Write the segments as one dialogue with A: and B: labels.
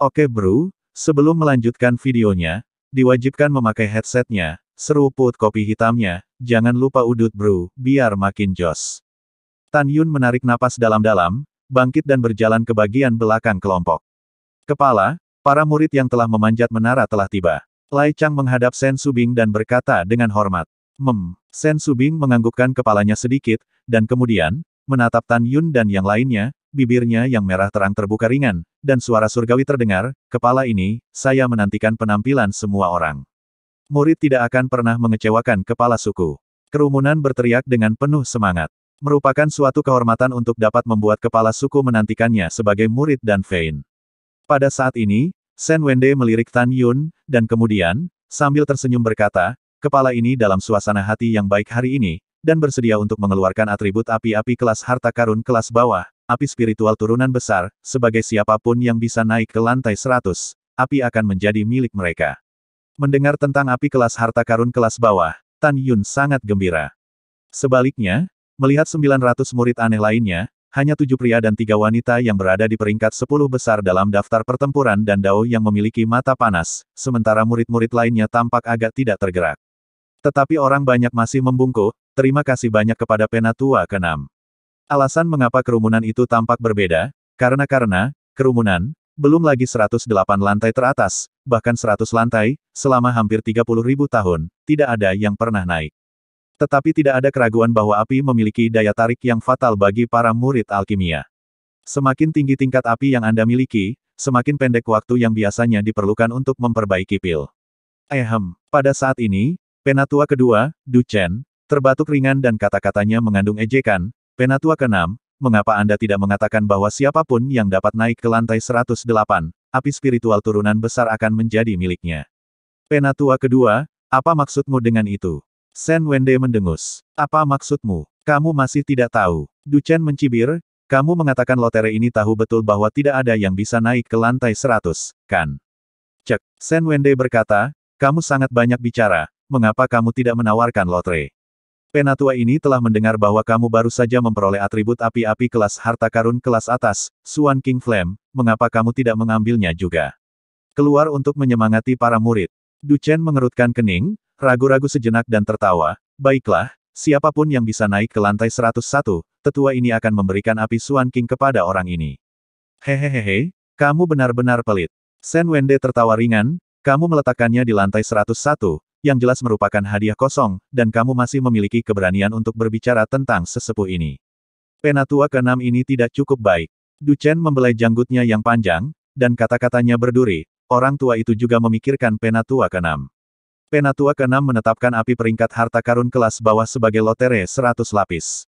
A: Oke bro, sebelum melanjutkan videonya, diwajibkan memakai headsetnya, seruput kopi hitamnya, jangan lupa udut bro, biar makin jos. Tan Yun menarik napas dalam-dalam, bangkit dan berjalan ke bagian belakang kelompok. Kepala, para murid yang telah memanjat menara telah tiba. Lai Chang menghadap Sen Subing dan berkata dengan hormat. Sen Subing menganggukkan kepalanya sedikit, dan kemudian, menatap Tan Yun dan yang lainnya, bibirnya yang merah terang terbuka ringan, dan suara surgawi terdengar, kepala ini, saya menantikan penampilan semua orang. Murid tidak akan pernah mengecewakan kepala suku. Kerumunan berteriak dengan penuh semangat. Merupakan suatu kehormatan untuk dapat membuat kepala suku menantikannya sebagai murid dan Fein. Pada saat ini, Sen Wende melirik Tan Yun, dan kemudian, sambil tersenyum berkata, kepala ini dalam suasana hati yang baik hari ini, dan bersedia untuk mengeluarkan atribut api-api kelas harta karun kelas bawah, api spiritual turunan besar, sebagai siapapun yang bisa naik ke lantai 100, api akan menjadi milik mereka. Mendengar tentang api kelas harta karun kelas bawah, Tan Yun sangat gembira. Sebaliknya, melihat 900 murid aneh lainnya, hanya 7 pria dan 3 wanita yang berada di peringkat 10 besar dalam daftar pertempuran dan Dao yang memiliki mata panas, sementara murid-murid lainnya tampak agak tidak tergerak. Tetapi orang banyak masih membungkuk, terima kasih banyak kepada Penatua ke-6. Alasan mengapa kerumunan itu tampak berbeda, karena kerumunan, belum lagi 108 lantai teratas, bahkan 100 lantai, selama hampir 30.000 tahun, tidak ada yang pernah naik. Tetapi tidak ada keraguan bahwa api memiliki daya tarik yang fatal bagi para murid alkimia. Semakin tinggi tingkat api yang Anda miliki, semakin pendek waktu yang biasanya diperlukan untuk memperbaiki pil. Pada saat ini, Penatua kedua, Du Chen, terbatuk ringan dan kata-katanya mengandung ejekan. Penatua ke-6, mengapa Anda tidak mengatakan bahwa siapapun yang dapat naik ke lantai 108, api spiritual turunan besar akan menjadi miliknya? Penatua kedua, apa maksudmu dengan itu? Sen Wende mendengus. Apa maksudmu? Kamu masih tidak tahu. Du Chen mencibir, kamu mengatakan lotere ini tahu betul bahwa tidak ada yang bisa naik ke lantai 100, kan? Cek, Sen Wende berkata, kamu sangat banyak bicara, mengapa kamu tidak menawarkan lotre? Penatua ini telah mendengar bahwa kamu baru saja memperoleh atribut api-api kelas harta karun kelas atas, Suan King Flame, mengapa kamu tidak mengambilnya juga? Keluar untuk menyemangati para murid. Du Chen mengerutkan kening, ragu-ragu sejenak dan tertawa, baiklah, siapapun yang bisa naik ke lantai 101, tetua ini akan memberikan api Suan King kepada orang ini. Hehehe, kamu benar-benar pelit. Sen Wende tertawa ringan, kamu meletakkannya di lantai 101, yang jelas merupakan hadiah kosong, dan kamu masih memiliki keberanian untuk berbicara tentang sesepuh ini. Penatua ke-6 ini tidak cukup baik. Du Chen membelai janggutnya yang panjang, dan kata-katanya berduri, orang tua itu juga memikirkan Penatua ke-6. Penatua ke-6 menetapkan api peringkat harta karun kelas bawah sebagai lotere 100 lapis.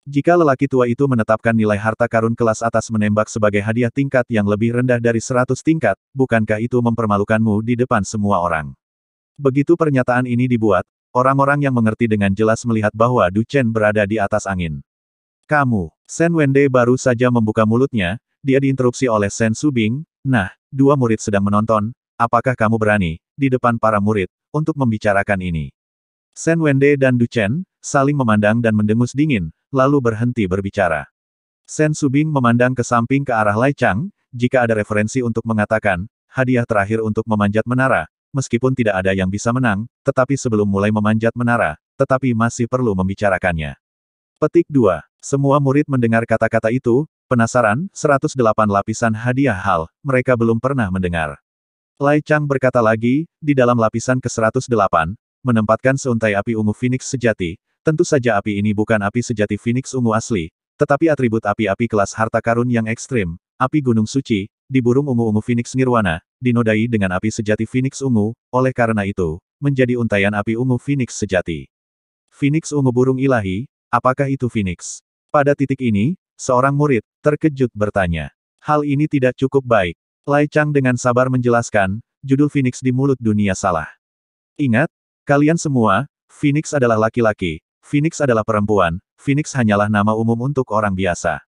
A: Jika lelaki tua itu menetapkan nilai harta karun kelas atas menembak sebagai hadiah tingkat yang lebih rendah dari 100 tingkat, bukankah itu mempermalukanmu di depan semua orang? Begitu pernyataan ini dibuat, orang-orang yang mengerti dengan jelas melihat bahwa Du Chen berada di atas angin. Kamu, Sen Wende baru saja membuka mulutnya, dia diinterupsi oleh Sen Subing, nah, dua murid sedang menonton, apakah kamu berani, di depan para murid, untuk membicarakan ini? Sen Wende dan Du Chen, saling memandang dan mendengus dingin, lalu berhenti berbicara. Sen Subing memandang ke samping ke arah Lai Chang, jika ada referensi untuk mengatakan, hadiah terakhir untuk memanjat menara, meskipun tidak ada yang bisa menang, tetapi sebelum mulai memanjat menara, tetapi masih perlu membicarakannya. Petik 2. Semua murid mendengar kata-kata itu, penasaran, 108 lapisan hadiah hal, mereka belum pernah mendengar. Lai Chang berkata lagi, di dalam lapisan ke-108, menempatkan seuntai api ungu Phoenix sejati, tentu saja api ini bukan api sejati Phoenix ungu asli, tetapi atribut api-api kelas harta karun yang ekstrim, api gunung suci, di burung ungu-ungu Phoenix Nirwana, dinodai dengan api sejati Phoenix ungu, oleh karena itu, menjadi untaian api ungu Phoenix sejati. Phoenix ungu burung ilahi, apakah itu Phoenix? Pada titik ini, seorang murid, terkejut bertanya. Hal ini tidak cukup baik. Lai Chang dengan sabar menjelaskan, judul Phoenix di mulut dunia salah. Ingat, kalian semua, Phoenix adalah laki-laki, Phoenix adalah perempuan, Phoenix hanyalah nama umum untuk orang biasa.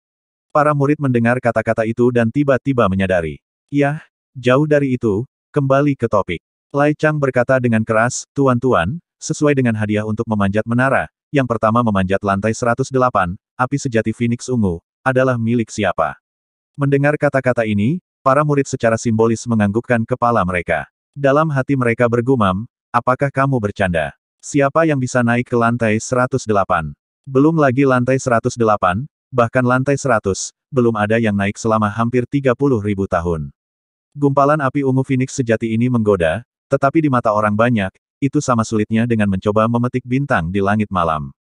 A: Para murid mendengar kata-kata itu dan tiba-tiba menyadari. Yah, jauh dari itu, kembali ke topik. Lai Chang berkata dengan keras, tuan-tuan, sesuai dengan hadiah untuk memanjat menara, yang pertama memanjat lantai 108, api sejati Phoenix ungu, adalah milik siapa? Mendengar kata-kata ini, Para murid secara simbolis menganggukkan kepala mereka. Dalam hati mereka bergumam, apakah kamu bercanda? Siapa yang bisa naik ke lantai 108? Belum lagi lantai 108, bahkan lantai 100, belum ada yang naik selama hampir 30.000 tahun. Gumpalan api ungu Phoenix sejati ini menggoda, tetapi di mata orang banyak, itu sama sulitnya dengan mencoba memetik bintang di langit malam.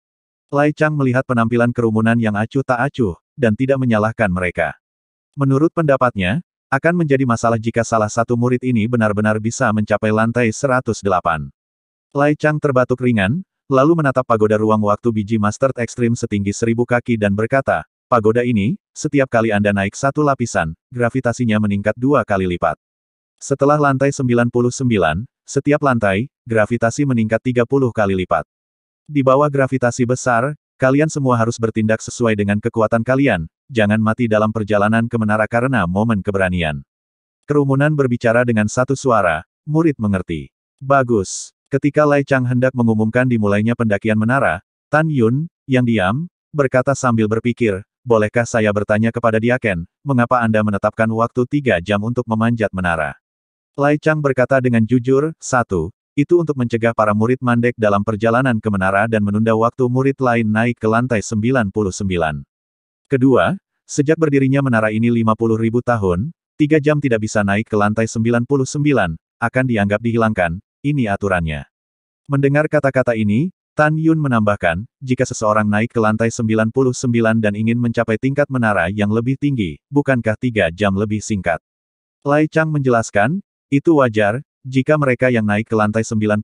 A: Lai Chang melihat penampilan kerumunan yang acuh tak acuh, dan tidak menyalahkan mereka. Menurut pendapatnya, akan menjadi masalah jika salah satu murid ini benar-benar bisa mencapai lantai 108. Lai Chang terbatuk ringan, lalu menatap pagoda ruang waktu biji Master Extreme setinggi 1000 kaki dan berkata, pagoda ini, setiap kali Anda naik satu lapisan, gravitasinya meningkat 2 kali lipat. Setelah lantai 99, setiap lantai, gravitasi meningkat 30 kali lipat. Di bawah gravitasi besar, kalian semua harus bertindak sesuai dengan kekuatan kalian, jangan mati dalam perjalanan ke menara karena momen keberanian. Kerumunan berbicara dengan satu suara, murid mengerti. Bagus. Ketika Lai Chang hendak mengumumkan dimulainya pendakian menara, Tan Yun, yang diam, berkata sambil berpikir, bolehkah saya bertanya kepada Diaken, mengapa Anda menetapkan waktu 3 jam untuk memanjat menara? Lai Chang berkata dengan jujur, itu untuk mencegah para murid mandek dalam perjalanan ke menara dan menunda waktu murid lain naik ke lantai 99. Kedua, sejak berdirinya menara ini 50.000 tahun, 3 jam tidak bisa naik ke lantai 99, akan dianggap dihilangkan, ini aturannya. Mendengar kata-kata ini, Tan Yun menambahkan, jika seseorang naik ke lantai 99 dan ingin mencapai tingkat menara yang lebih tinggi, bukankah 3 jam lebih singkat? Lai Chang menjelaskan, itu wajar, jika mereka yang naik ke lantai 99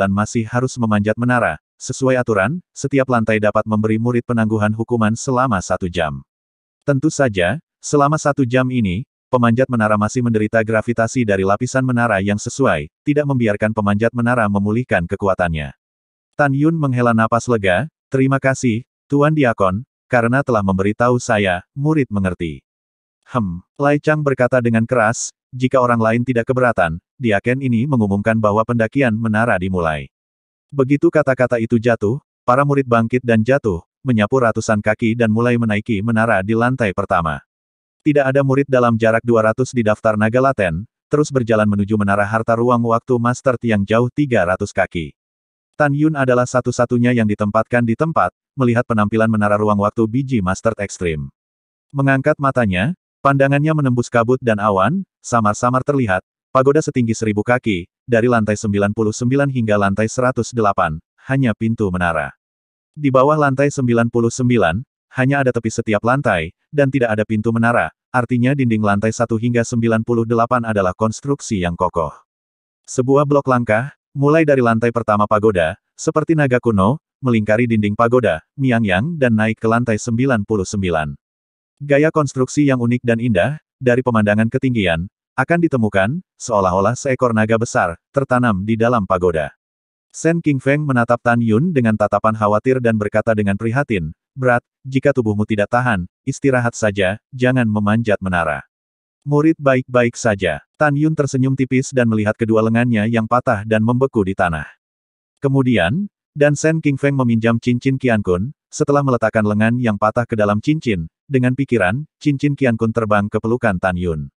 A: masih harus memanjat menara, sesuai aturan, setiap lantai dapat memberi murid penangguhan hukuman selama 1 jam. Tentu saja, selama 1 jam ini, pemanjat menara masih menderita gravitasi dari lapisan menara yang sesuai, tidak membiarkan pemanjat menara memulihkan kekuatannya. Tan Yun menghela napas lega, terima kasih, Tuan Diakon, karena telah memberitahu saya, murid mengerti. Lai Chang berkata dengan keras, jika orang lain tidak keberatan, Diaken ini mengumumkan bahwa pendakian menara dimulai. Begitu kata-kata itu jatuh, para murid bangkit dan jatuh, menyapu ratusan kaki dan mulai menaiki menara di lantai pertama. Tidak ada murid dalam jarak 200 di daftar naga laten, terus berjalan menuju menara harta ruang waktu Master yang jauh 300 kaki. Tan Yun adalah satu-satunya yang ditempatkan di tempat, melihat penampilan menara ruang waktu biji Master Extreme. Mengangkat matanya, pandangannya menembus kabut dan awan, samar-samar terlihat, pagoda setinggi 1000 kaki, dari lantai 99 hingga lantai 108, hanya pintu menara. Di bawah lantai 99, hanya ada tepi setiap lantai, dan tidak ada pintu menara, artinya dinding lantai 1 hingga 98 adalah konstruksi yang kokoh. Sebuah blok langkah, mulai dari lantai pertama pagoda, seperti naga kuno, melingkari dinding pagoda, Miangyang dan naik ke lantai 99. Gaya konstruksi yang unik dan indah, dari pemandangan ketinggian, akan ditemukan, seolah-olah seekor naga besar, tertanam di dalam pagoda. Shen Qingfeng menatap Tan Yun dengan tatapan khawatir dan berkata dengan prihatin, berat, jika tubuhmu tidak tahan, istirahat saja, jangan memanjat menara. Murid baik-baik saja. Tan Yun tersenyum tipis dan melihat kedua lengannya yang patah dan membeku di tanah. Kemudian, dan Shen Qingfeng meminjam cincin Qiankun, setelah meletakkan lengan yang patah ke dalam cincin, dengan pikiran, cincin Qiankun terbang ke pelukan Tan Yun.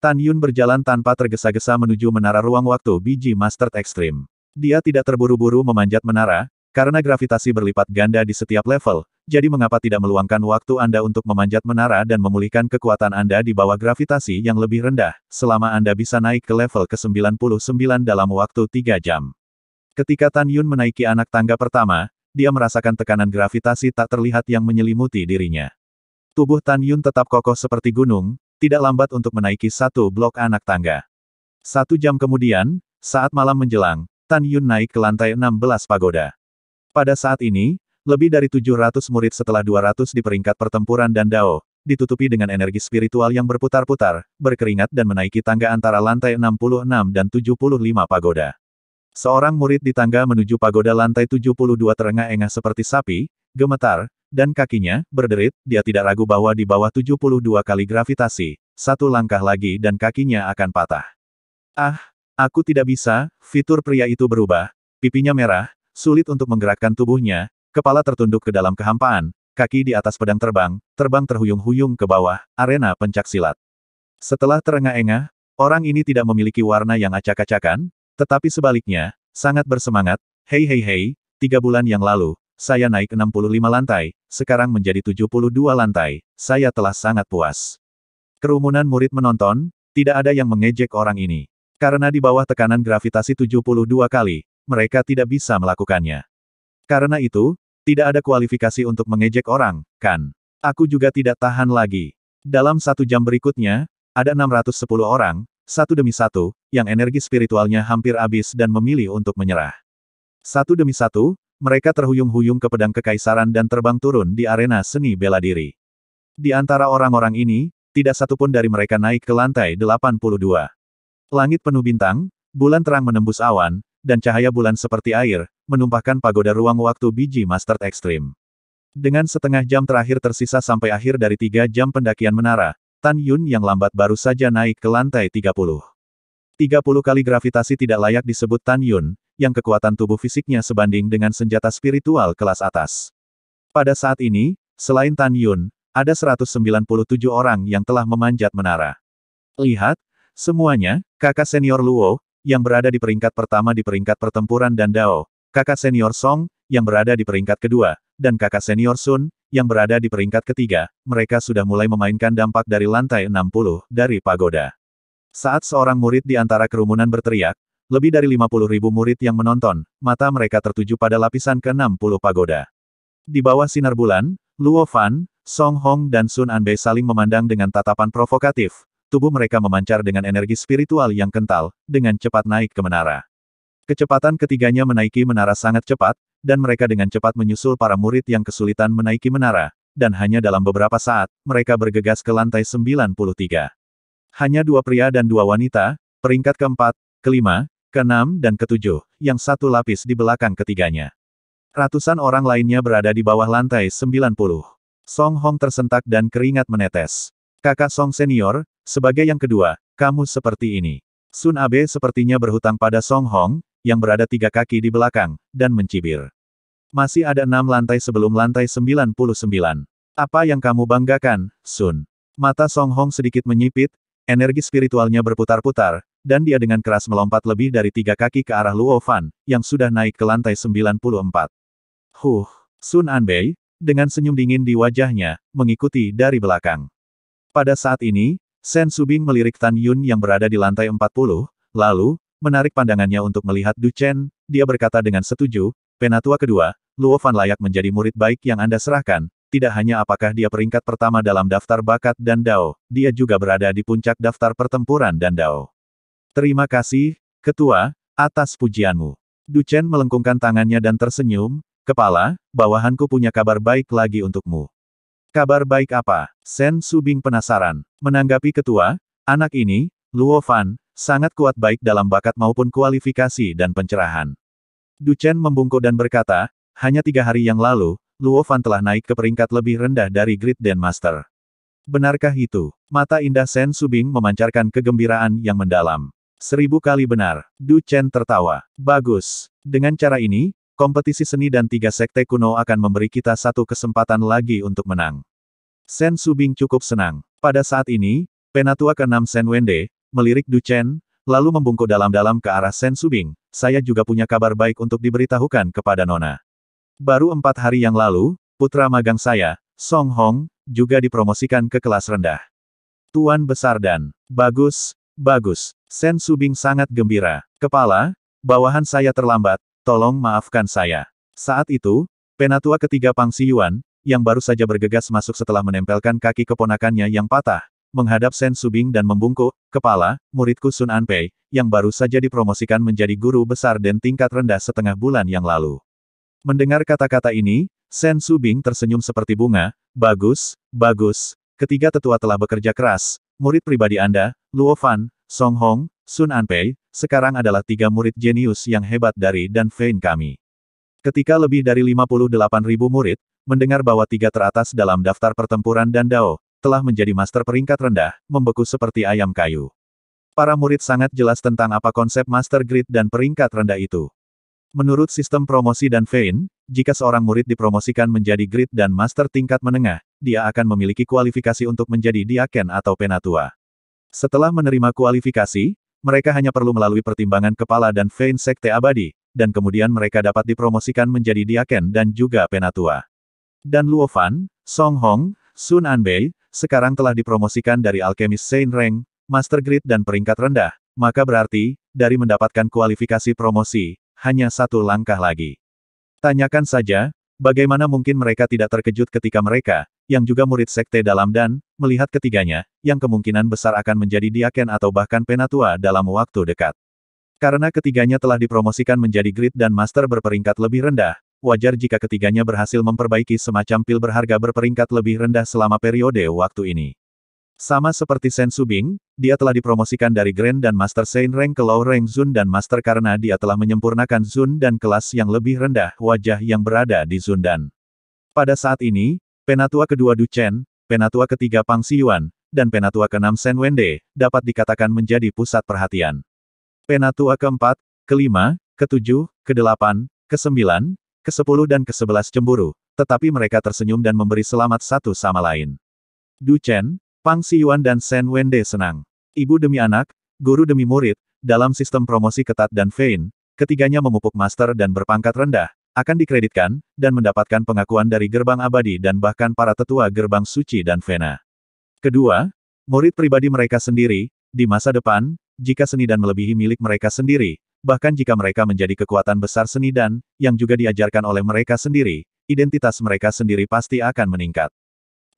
A: Tan Yun berjalan tanpa tergesa-gesa menuju menara ruang waktu biji Master Extreme. Dia tidak terburu-buru memanjat menara, karena gravitasi berlipat ganda di setiap level, jadi mengapa tidak meluangkan waktu Anda untuk memanjat menara dan memulihkan kekuatan Anda di bawah gravitasi yang lebih rendah, selama Anda bisa naik ke level ke-99 dalam waktu 3 jam. Ketika Tan Yun menaiki anak tangga pertama, dia merasakan tekanan gravitasi tak terlihat yang menyelimuti dirinya. Tubuh Tan Yun tetap kokoh seperti gunung, tidak lambat untuk menaiki satu blok anak tangga. 1 jam kemudian, saat malam menjelang, Tan Yun naik ke lantai 16 pagoda. Pada saat ini, lebih dari 700 murid setelah 200 di peringkat pertempuran dan Dao, ditutupi dengan energi spiritual yang berputar-putar, berkeringat dan menaiki tangga antara lantai 66 dan 75 pagoda. Seorang murid di tangga menuju pagoda lantai 72 terengah-engah seperti sapi, gemetar, dan kakinya, berderit, dia tidak ragu bahwa di bawah 72 kali gravitasi, 1 langkah lagi dan kakinya akan patah. Ah, aku tidak bisa, fitur pria itu berubah, pipinya merah, sulit untuk menggerakkan tubuhnya, kepala tertunduk ke dalam kehampaan, kaki di atas pedang terbang, terbang terhuyung-huyung ke bawah, arena pencaksilat. Setelah terengah-engah, orang ini tidak memiliki warna yang acak-acakan, tetapi sebaliknya, sangat bersemangat. Hei hei hei, 3 bulan yang lalu, saya naik 65 lantai, sekarang menjadi 72 lantai, saya telah sangat puas. Kerumunan murid menonton, tidak ada yang mengejek orang ini. Karena di bawah tekanan gravitasi 72 kali, mereka tidak bisa melakukannya. Karena itu, tidak ada kualifikasi untuk mengejek orang, kan? Aku juga tidak tahan lagi. Dalam 1 jam berikutnya, ada 610 orang, satu demi satu, yang energi spiritualnya hampir habis dan memilih untuk menyerah. Satu demi satu, mereka terhuyung-huyung ke pedang kekaisaran dan terbang turun di arena seni bela diri. Di antara orang-orang ini, tidak satupun dari mereka naik ke lantai 82. Langit penuh bintang, bulan terang menembus awan, dan cahaya bulan seperti air, menumpahkan pagoda ruang waktu biji Master Extreme. Dengan setengah jam terakhir tersisa sampai akhir dari 3 jam pendakian menara, Tan Yun yang lambat baru saja naik ke lantai 30. 30 kali gravitasi tidak layak disebut Tan Yun, yang kekuatan tubuh fisiknya sebanding dengan senjata spiritual kelas atas. Pada saat ini, selain Tan Yun, ada 197 orang yang telah memanjat menara. Lihat, semuanya, kakak senior Luo, yang berada di peringkat pertama di peringkat pertempuran dan Dao, kakak senior Song, yang berada di peringkat kedua, dan kakak senior Sun, yang berada di peringkat ketiga, mereka sudah mulai memainkan dampak dari lantai 60, dari pagoda. Saat seorang murid di antara kerumunan berteriak, lebih dari 50.000 murid yang menonton, mata mereka tertuju pada lapisan ke-60 pagoda. Di bawah sinar bulan, Luo Fan, Song Hong dan Sun Anbei saling memandang dengan tatapan provokatif. Tubuh mereka memancar dengan energi spiritual yang kental, dengan cepat naik ke menara. Kecepatan ketiganya menaiki menara sangat cepat, dan mereka dengan cepat menyusul para murid yang kesulitan menaiki menara, dan hanya dalam beberapa saat, mereka bergegas ke lantai 93. Hanya 2 pria dan 2 wanita, peringkat keempat, kelima, keenam dan ketujuh, yang satu lapis di belakang ketiganya. Ratusan orang lainnya berada di bawah lantai 90. Song Hong tersentak dan keringat menetes. Kakak Song senior, sebagai yang kedua, kamu seperti ini. Sun Abe sepertinya berhutang pada Song Hong, yang berada 3 kaki di belakang, dan mencibir. Masih ada 6 lantai sebelum lantai 99. Apa yang kamu banggakan, Sun? Mata Song Hong sedikit menyipit, energi spiritualnya berputar-putar, dan dia dengan keras melompat lebih dari 3 kaki ke arah Luo Fan, yang sudah naik ke lantai 94. Sun Anbei, dengan senyum dingin di wajahnya, mengikuti dari belakang. Pada saat ini, Sen Subing melirik Tan Yun yang berada di lantai 40, lalu, menarik pandangannya untuk melihat Du Chen, dia berkata dengan setuju, Penatua kedua, Luo Fan layak menjadi murid baik yang Anda serahkan, tidak hanya apakah dia peringkat pertama dalam daftar bakat dan Dao, dia juga berada di puncak daftar pertempuran dan Dao. Terima kasih, Ketua, atas pujianmu. Du Chen melengkungkan tangannya dan tersenyum, Kepala, bawahanku punya kabar baik lagi untukmu. Kabar baik apa? Sen Subing penasaran. Menanggapi ketua, anak ini, Luo Fan, sangat kuat baik dalam bakat maupun kualifikasi dan pencerahan. Du Chen membungkuk dan berkata, hanya 3 hari yang lalu, Luo Fan telah naik ke peringkat lebih rendah dari Great Den Master. Benarkah itu? Mata indah Sen Subing memancarkan kegembiraan yang mendalam. 1000 kali benar. Du Chen tertawa. Bagus. Dengan cara ini, kompetisi seni dan 3 sekte kuno akan memberi kita satu kesempatan lagi untuk menang. Sen Subing cukup senang. Pada saat ini, Penatua ke-6 Sen Wende, melirik Du Chen, lalu membungkuk dalam-dalam ke arah Sen Subing, saya juga punya kabar baik untuk diberitahukan kepada Nona. Baru 4 hari yang lalu, putra magang saya, Song Hong, juga dipromosikan ke kelas rendah. Tuan Besar dan, bagus, bagus. Sen Subing sangat gembira. Kepala, bawahan saya terlambat. Tolong maafkan saya. Saat itu, Penatua ketiga Pang Siyuan, yang baru saja bergegas masuk setelah menempelkan kaki keponakannya yang patah, menghadap Sen Subing dan membungkuk, Kepala, muridku Sun Anpei, yang baru saja dipromosikan menjadi guru besar dan tingkat rendah setengah bulan yang lalu. Mendengar kata-kata ini, Sen Subing tersenyum seperti bunga, bagus, bagus, ketiga tetua telah bekerja keras, murid pribadi Anda, Luo Fan, Song Hong, Sun Anpei, sekarang adalah 3 murid jenius yang hebat dari dan Fein kami. Ketika lebih dari 58.000 murid, mendengar bahwa 3 teratas dalam daftar pertempuran dan Dao, telah menjadi master peringkat rendah, membeku seperti ayam kayu. Para murid sangat jelas tentang apa konsep master grade dan peringkat rendah itu. Menurut sistem promosi dan Fein, jika seorang murid dipromosikan menjadi grade dan master tingkat menengah, dia akan memiliki kualifikasi untuk menjadi diaken atau penatua. Setelah menerima kualifikasi, mereka hanya perlu melalui pertimbangan kepala dan Vein Sekte Abadi, dan kemudian mereka dapat dipromosikan menjadi Diaken dan juga Penatua. Dan Luo Fan, Song Hong, Sun Anbei, sekarang telah dipromosikan dari Alchemist Saint Rank, Master Grade dan peringkat rendah, maka berarti, dari mendapatkan kualifikasi promosi, hanya satu langkah lagi. Tanyakan saja, bagaimana mungkin mereka tidak terkejut ketika mereka, yang juga murid Sekte Dalam dan, melihat ketiganya, yang kemungkinan besar akan menjadi Diaken atau bahkan Penatua dalam waktu dekat. Karena ketiganya telah dipromosikan menjadi Grid dan Master berperingkat lebih rendah, wajar jika ketiganya berhasil memperbaiki semacam pil berharga berperingkat lebih rendah selama periode waktu ini. Sama seperti Sen Subing, dia telah dipromosikan dari Grand dan Master Saint Rank ke Low Rank Zun dan Master karena dia telah menyempurnakan Zun dan kelas yang lebih rendah wajah yang berada di Zun dan. Pada saat ini, Penatua kedua Du Chen, Penatua ketiga Pang Xiyuan, dan Penatua keenam Shen Wende, dapat dikatakan menjadi pusat perhatian. Penatua keempat, kelima, ketujuh, kedelapan, kesembilan, kesepuluh dan kesebelas cemburu, tetapi mereka tersenyum dan memberi selamat satu sama lain. Du Chen, Pang Xiyuan dan Shen Wende senang. Ibu demi anak, guru demi murid, dalam sistem promosi ketat dan Vein, ketiganya memupuk master dan berpangkat rendah, akan dikreditkan, dan mendapatkan pengakuan dari gerbang abadi dan bahkan para tetua gerbang suci dan Vena. Kedua, murid pribadi mereka sendiri, di masa depan, jika seni dan melebihi milik mereka sendiri, bahkan jika mereka menjadi kekuatan besar seni dan, yang juga diajarkan oleh mereka sendiri, identitas mereka sendiri pasti akan meningkat.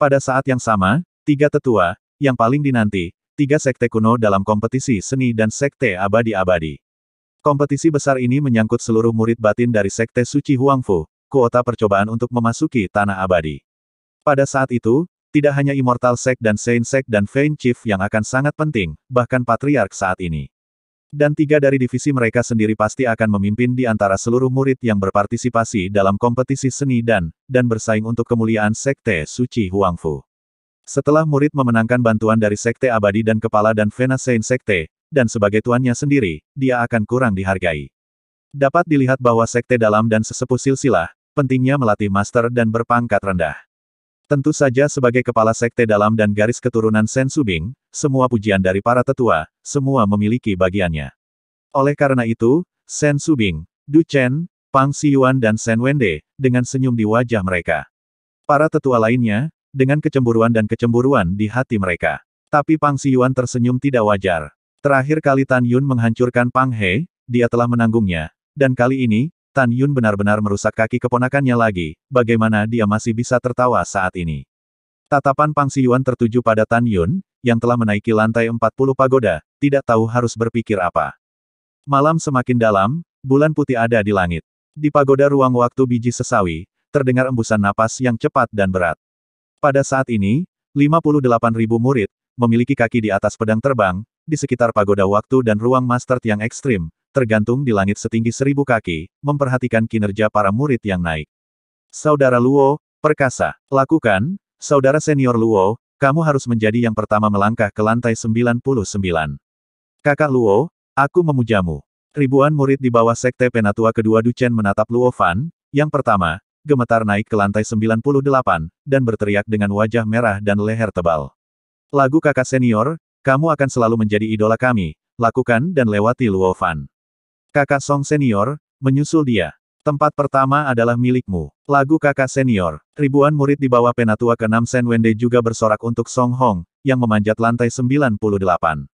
A: Pada saat yang sama, tiga tetua, yang paling dinanti, tiga sekte kuno dalam kompetisi seni dan sekte abadi-abadi. Kompetisi besar ini menyangkut seluruh murid batin dari Sekte Suci Huangfu, kuota percobaan untuk memasuki Tanah Abadi. Pada saat itu, tidak hanya Immortal Sect dan Saint Sect dan Vein Chief yang akan sangat penting, bahkan Patriark saat ini. Dan tiga dari divisi mereka sendiri pasti akan memimpin di antara seluruh murid yang berpartisipasi dalam kompetisi seni dan bersaing untuk kemuliaan Sekte Suci Huangfu. Setelah murid memenangkan bantuan dari Sekte Abadi dan Kepala dan Vena Saint Sekte, dan sebagai tuannya sendiri, dia akan kurang dihargai. Dapat dilihat bahwa Sekte Dalam dan sesepuh silsilah, pentingnya melatih master dan berpangkat rendah. Tentu saja sebagai kepala Sekte Dalam dan garis keturunan Sen Subing, semua pujian dari para tetua, semua memiliki bagiannya. Oleh karena itu, Sen Subing, Du Chen, Pang Xiyuan dan Shen Wende, dengan senyum di wajah mereka. Para tetua lainnya, dengan kecemburuan dan kecemburuan di hati mereka. Tapi Pang Xiyuan tersenyum tidak wajar. Terakhir kali Tan Yun menghancurkan Pang He, dia telah menanggungnya, dan kali ini, Tan Yun benar-benar merusak kaki keponakannya lagi, bagaimana dia masih bisa tertawa saat ini. Tatapan Pang Xiyuan tertuju pada Tan Yun, yang telah menaiki lantai 40 pagoda, tidak tahu harus berpikir apa. Malam semakin dalam, bulan putih ada di langit. Di pagoda ruang waktu biji sesawi, terdengar embusan napas yang cepat dan berat. Pada saat ini, 58.000 murid, memiliki kaki di atas pedang terbang, di sekitar pagoda waktu dan ruang master yang ekstrim, tergantung di langit setinggi 1000 kaki, memperhatikan kinerja para murid yang naik. Saudara Luo, perkasa, lakukan, saudara senior Luo, kamu harus menjadi yang pertama melangkah ke lantai 99. Kakak Luo, aku memujamu. Ribuan murid di bawah Sekte Penatua kedua Du Chen menatap Luo Fan, yang pertama, gemetar naik ke lantai 98, dan berteriak dengan wajah merah dan leher tebal. Lagu kakak senior, kamu akan selalu menjadi idola kami, lakukan dan lewati Luo Fan. Kakak Song senior, menyusul dia. Tempat pertama adalah milikmu. Lagu kakak senior. Ribuan murid di bawah Penatua ke-6 Shen Wende juga bersorak untuk Song Hong, yang memanjat lantai 98.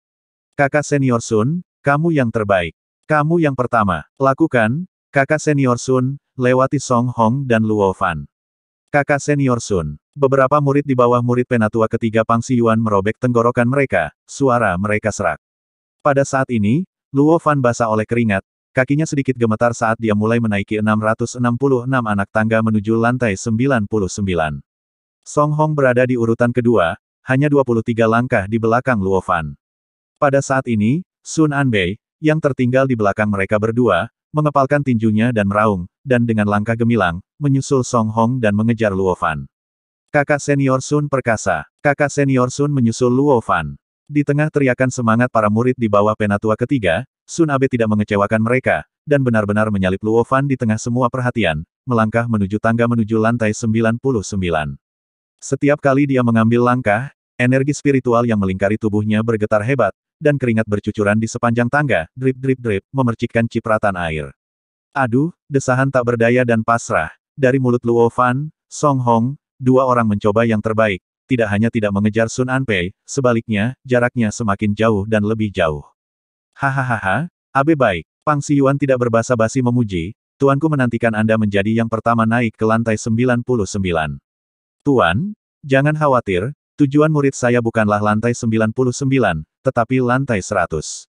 A: Kakak senior Sun, kamu yang terbaik. Kamu yang pertama. Lakukan, kakak senior Sun, lewati Song Hong dan Luo Fan. Kakak senior Sun. Beberapa murid di bawah murid Penatua ketiga Pang Xiyuan merobek tenggorokan mereka, suara mereka serak. Pada saat ini, Luo Fan basah oleh keringat, kakinya sedikit gemetar saat dia mulai menaiki 666 anak tangga menuju lantai 99. Song Hong berada di urutan kedua, hanya 23 langkah di belakang Luo Fan. Pada saat ini, Sun Anbei, yang tertinggal di belakang mereka berdua, mengepalkan tinjunya dan meraung, dan dengan langkah gemilang, menyusul Song Hong dan mengejar Luo Fan. Kakak senior Sun perkasa. Kakak senior Sun menyusul Luo Fan. Di tengah teriakan semangat para murid di bawah Penatua ketiga, Sun Abe tidak mengecewakan mereka, dan benar-benar menyalip Luo Fan di tengah semua perhatian, melangkah menuju tangga menuju lantai 99. Setiap kali dia mengambil langkah, Energi spiritual yang melingkari tubuhnya bergetar hebat, dan keringat bercucuran di sepanjang tangga, drip-drip-drip, memercikkan cipratan air. Aduh, desahan tak berdaya dan pasrah. Dari mulut Luo Fan, Song Hong, dua orang mencoba yang terbaik, tidak hanya tidak mengejar Sun Anpei, sebaliknya, jaraknya semakin jauh dan lebih jauh. Hahaha, Abe baik. Pang Siyuan tidak berbasa-basi memuji, tuanku menantikan Anda menjadi yang pertama naik ke lantai 99. Tuan, jangan khawatir, tujuan murid saya bukanlah lantai 99, tetapi lantai 100.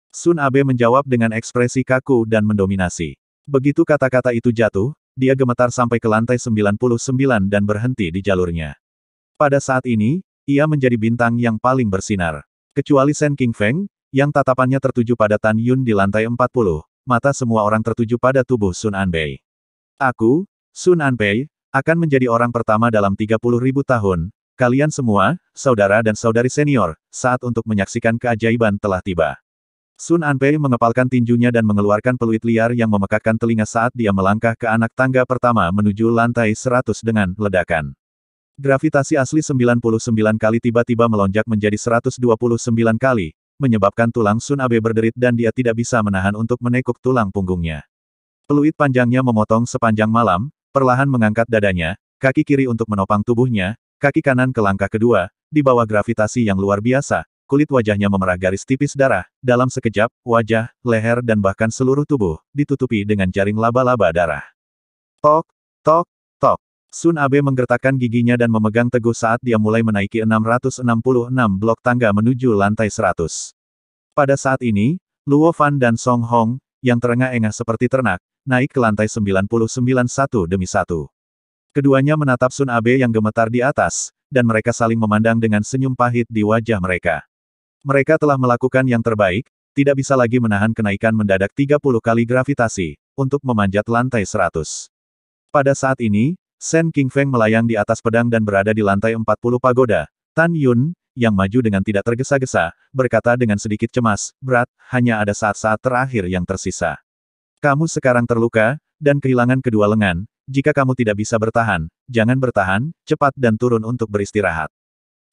A: Sun Abe menjawab dengan ekspresi kaku dan mendominasi. Begitu kata-kata itu jatuh, dia gemetar sampai ke lantai 99 dan berhenti di jalurnya. Pada saat ini, ia menjadi bintang yang paling bersinar. Kecuali Sen King Feng, yang tatapannya tertuju pada Tan Yun di lantai 40, mata semua orang tertuju pada tubuh Sun Anpei. Aku, Sun Anpei, akan menjadi orang pertama dalam 30.000 tahun. Kalian semua, saudara dan saudari senior, saat untuk menyaksikan keajaiban telah tiba. Sun Anpei mengepalkan tinjunya dan mengeluarkan peluit liar yang memekakkan telinga saat dia melangkah ke anak tangga pertama menuju lantai 100 dengan ledakan. Gravitasi asli 99 kali tiba-tiba melonjak menjadi 129 kali, menyebabkan tulang Sun Abe berderit dan dia tidak bisa menahan untuk menekuk tulang punggungnya. Peluit panjangnya memotong sepanjang malam, perlahan mengangkat dadanya, kaki kiri untuk menopang tubuhnya, kaki kanan ke langkah kedua, di bawah gravitasi yang luar biasa, kulit wajahnya memerah garis tipis darah, dalam sekejap, wajah, leher dan bahkan seluruh tubuh, ditutupi dengan jaring laba-laba darah. Tok, tok, tok. Sun Abe menggertakkan giginya dan memegang teguh saat dia mulai menaiki 666 blok tangga menuju lantai 100. Pada saat ini, Luo Fan dan Song Hong, yang terengah-engah seperti ternak, naik ke lantai 99 satu demi satu. Keduanya menatap Sun Abe yang gemetar di atas, dan mereka saling memandang dengan senyum pahit di wajah mereka. Mereka telah melakukan yang terbaik, tidak bisa lagi menahan kenaikan mendadak 30 kali gravitasi, untuk memanjat lantai 100. Pada saat ini, Sen King Feng melayang di atas pedang dan berada di lantai 40 pagoda. Tan Yun, yang maju dengan tidak tergesa-gesa, berkata dengan sedikit cemas, berat, hanya ada saat-saat terakhir yang tersisa. Kamu sekarang terluka, dan kehilangan kedua lengan, jika kamu tidak bisa bertahan, jangan bertahan, cepat dan turun untuk beristirahat.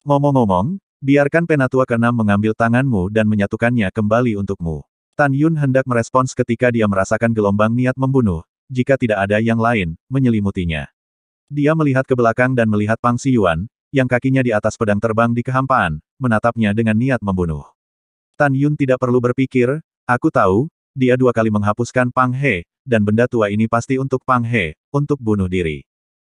A: Ngomong-ngomong, biarkan Penatua ke-6 mengambil tanganmu dan menyatukannya kembali untukmu. Tan Yun hendak merespons ketika dia merasakan gelombang niat membunuh, jika tidak ada yang lain, menyelimutinya. Dia melihat ke belakang dan melihat Pang Siyuan, yang kakinya di atas pedang terbang di kehampaan, menatapnya dengan niat membunuh. Tan Yun tidak perlu berpikir, aku tahu, dia dua kali menghapuskan Pang He, dan benda tua ini pasti untuk Pang He, untuk bunuh diri.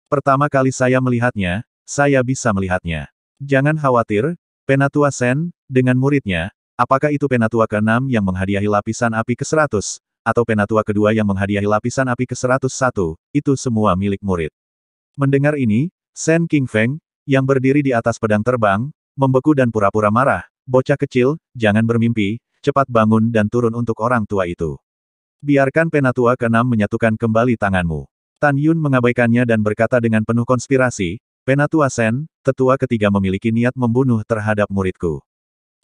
A: Pertama kali saya melihatnya, saya bisa melihatnya. Jangan khawatir, Penatua Sen, dengan muridnya, apakah itu Penatua ke-6 yang menghadiahi lapisan api ke-100, atau Penatua kedua yang menghadiahi lapisan api ke-101, itu semua milik murid. Mendengar ini, Sen King Feng, yang berdiri di atas pedang terbang, membeku dan pura-pura marah, bocah kecil, jangan bermimpi, cepat bangun dan turun untuk orang tua itu. Biarkan Penatua ke-6 menyatukan kembali tanganmu. Tan Yun mengabaikannya dan berkata dengan penuh konspirasi, Penatua Sen, tetua ketiga memiliki niat membunuh terhadap muridku.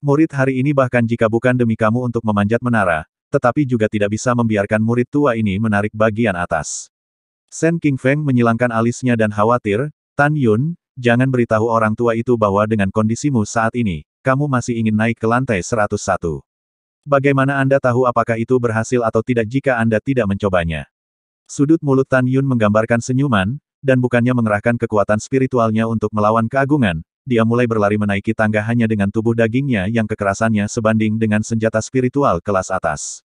A: Murid hari ini bahkan jika bukan demi kamu untuk memanjat menara, tetapi juga tidak bisa membiarkan murid tua ini menarik bagian atas. Sen King Feng menyilangkan alisnya dan khawatir, Tan Yun, jangan beritahu orang tua itu bahwa dengan kondisimu saat ini, kamu masih ingin naik ke lantai 101. Bagaimana Anda tahu apakah itu berhasil atau tidak jika Anda tidak mencobanya? Sudut mulut Tan Yun menggambarkan senyuman, dan bukannya mengerahkan kekuatan spiritualnya untuk melawan keagungan, dia mulai berlari menaiki tangga hanya dengan tubuh dagingnya yang kekerasannya sebanding dengan senjata spiritual kelas atas.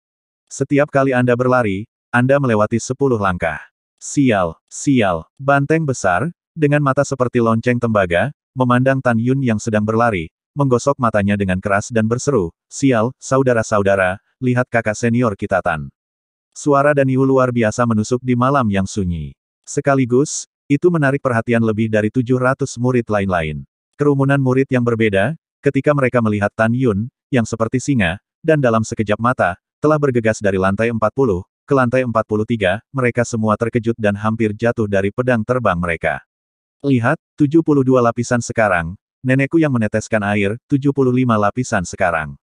A: Setiap kali Anda berlari, Anda melewati 10 langkah. Sial, sial, banteng besar, dengan mata seperti lonceng tembaga, memandang Tan Yun yang sedang berlari, menggosok matanya dengan keras dan berseru, sial, saudara-saudara, lihat kakak senior kita Tan. Suara Danyu luar biasa menusuk di malam yang sunyi. Sekaligus, itu menarik perhatian lebih dari 700 murid lain-lain. Kerumunan murid yang berbeda, ketika mereka melihat Tan Yun, yang seperti singa, dan dalam sekejap mata, telah bergegas dari lantai 40, ke lantai 43, mereka semua terkejut dan hampir jatuh dari pedang terbang mereka. Lihat, 72 lapisan sekarang, nenekku yang meneteskan air, 75 lapisan sekarang.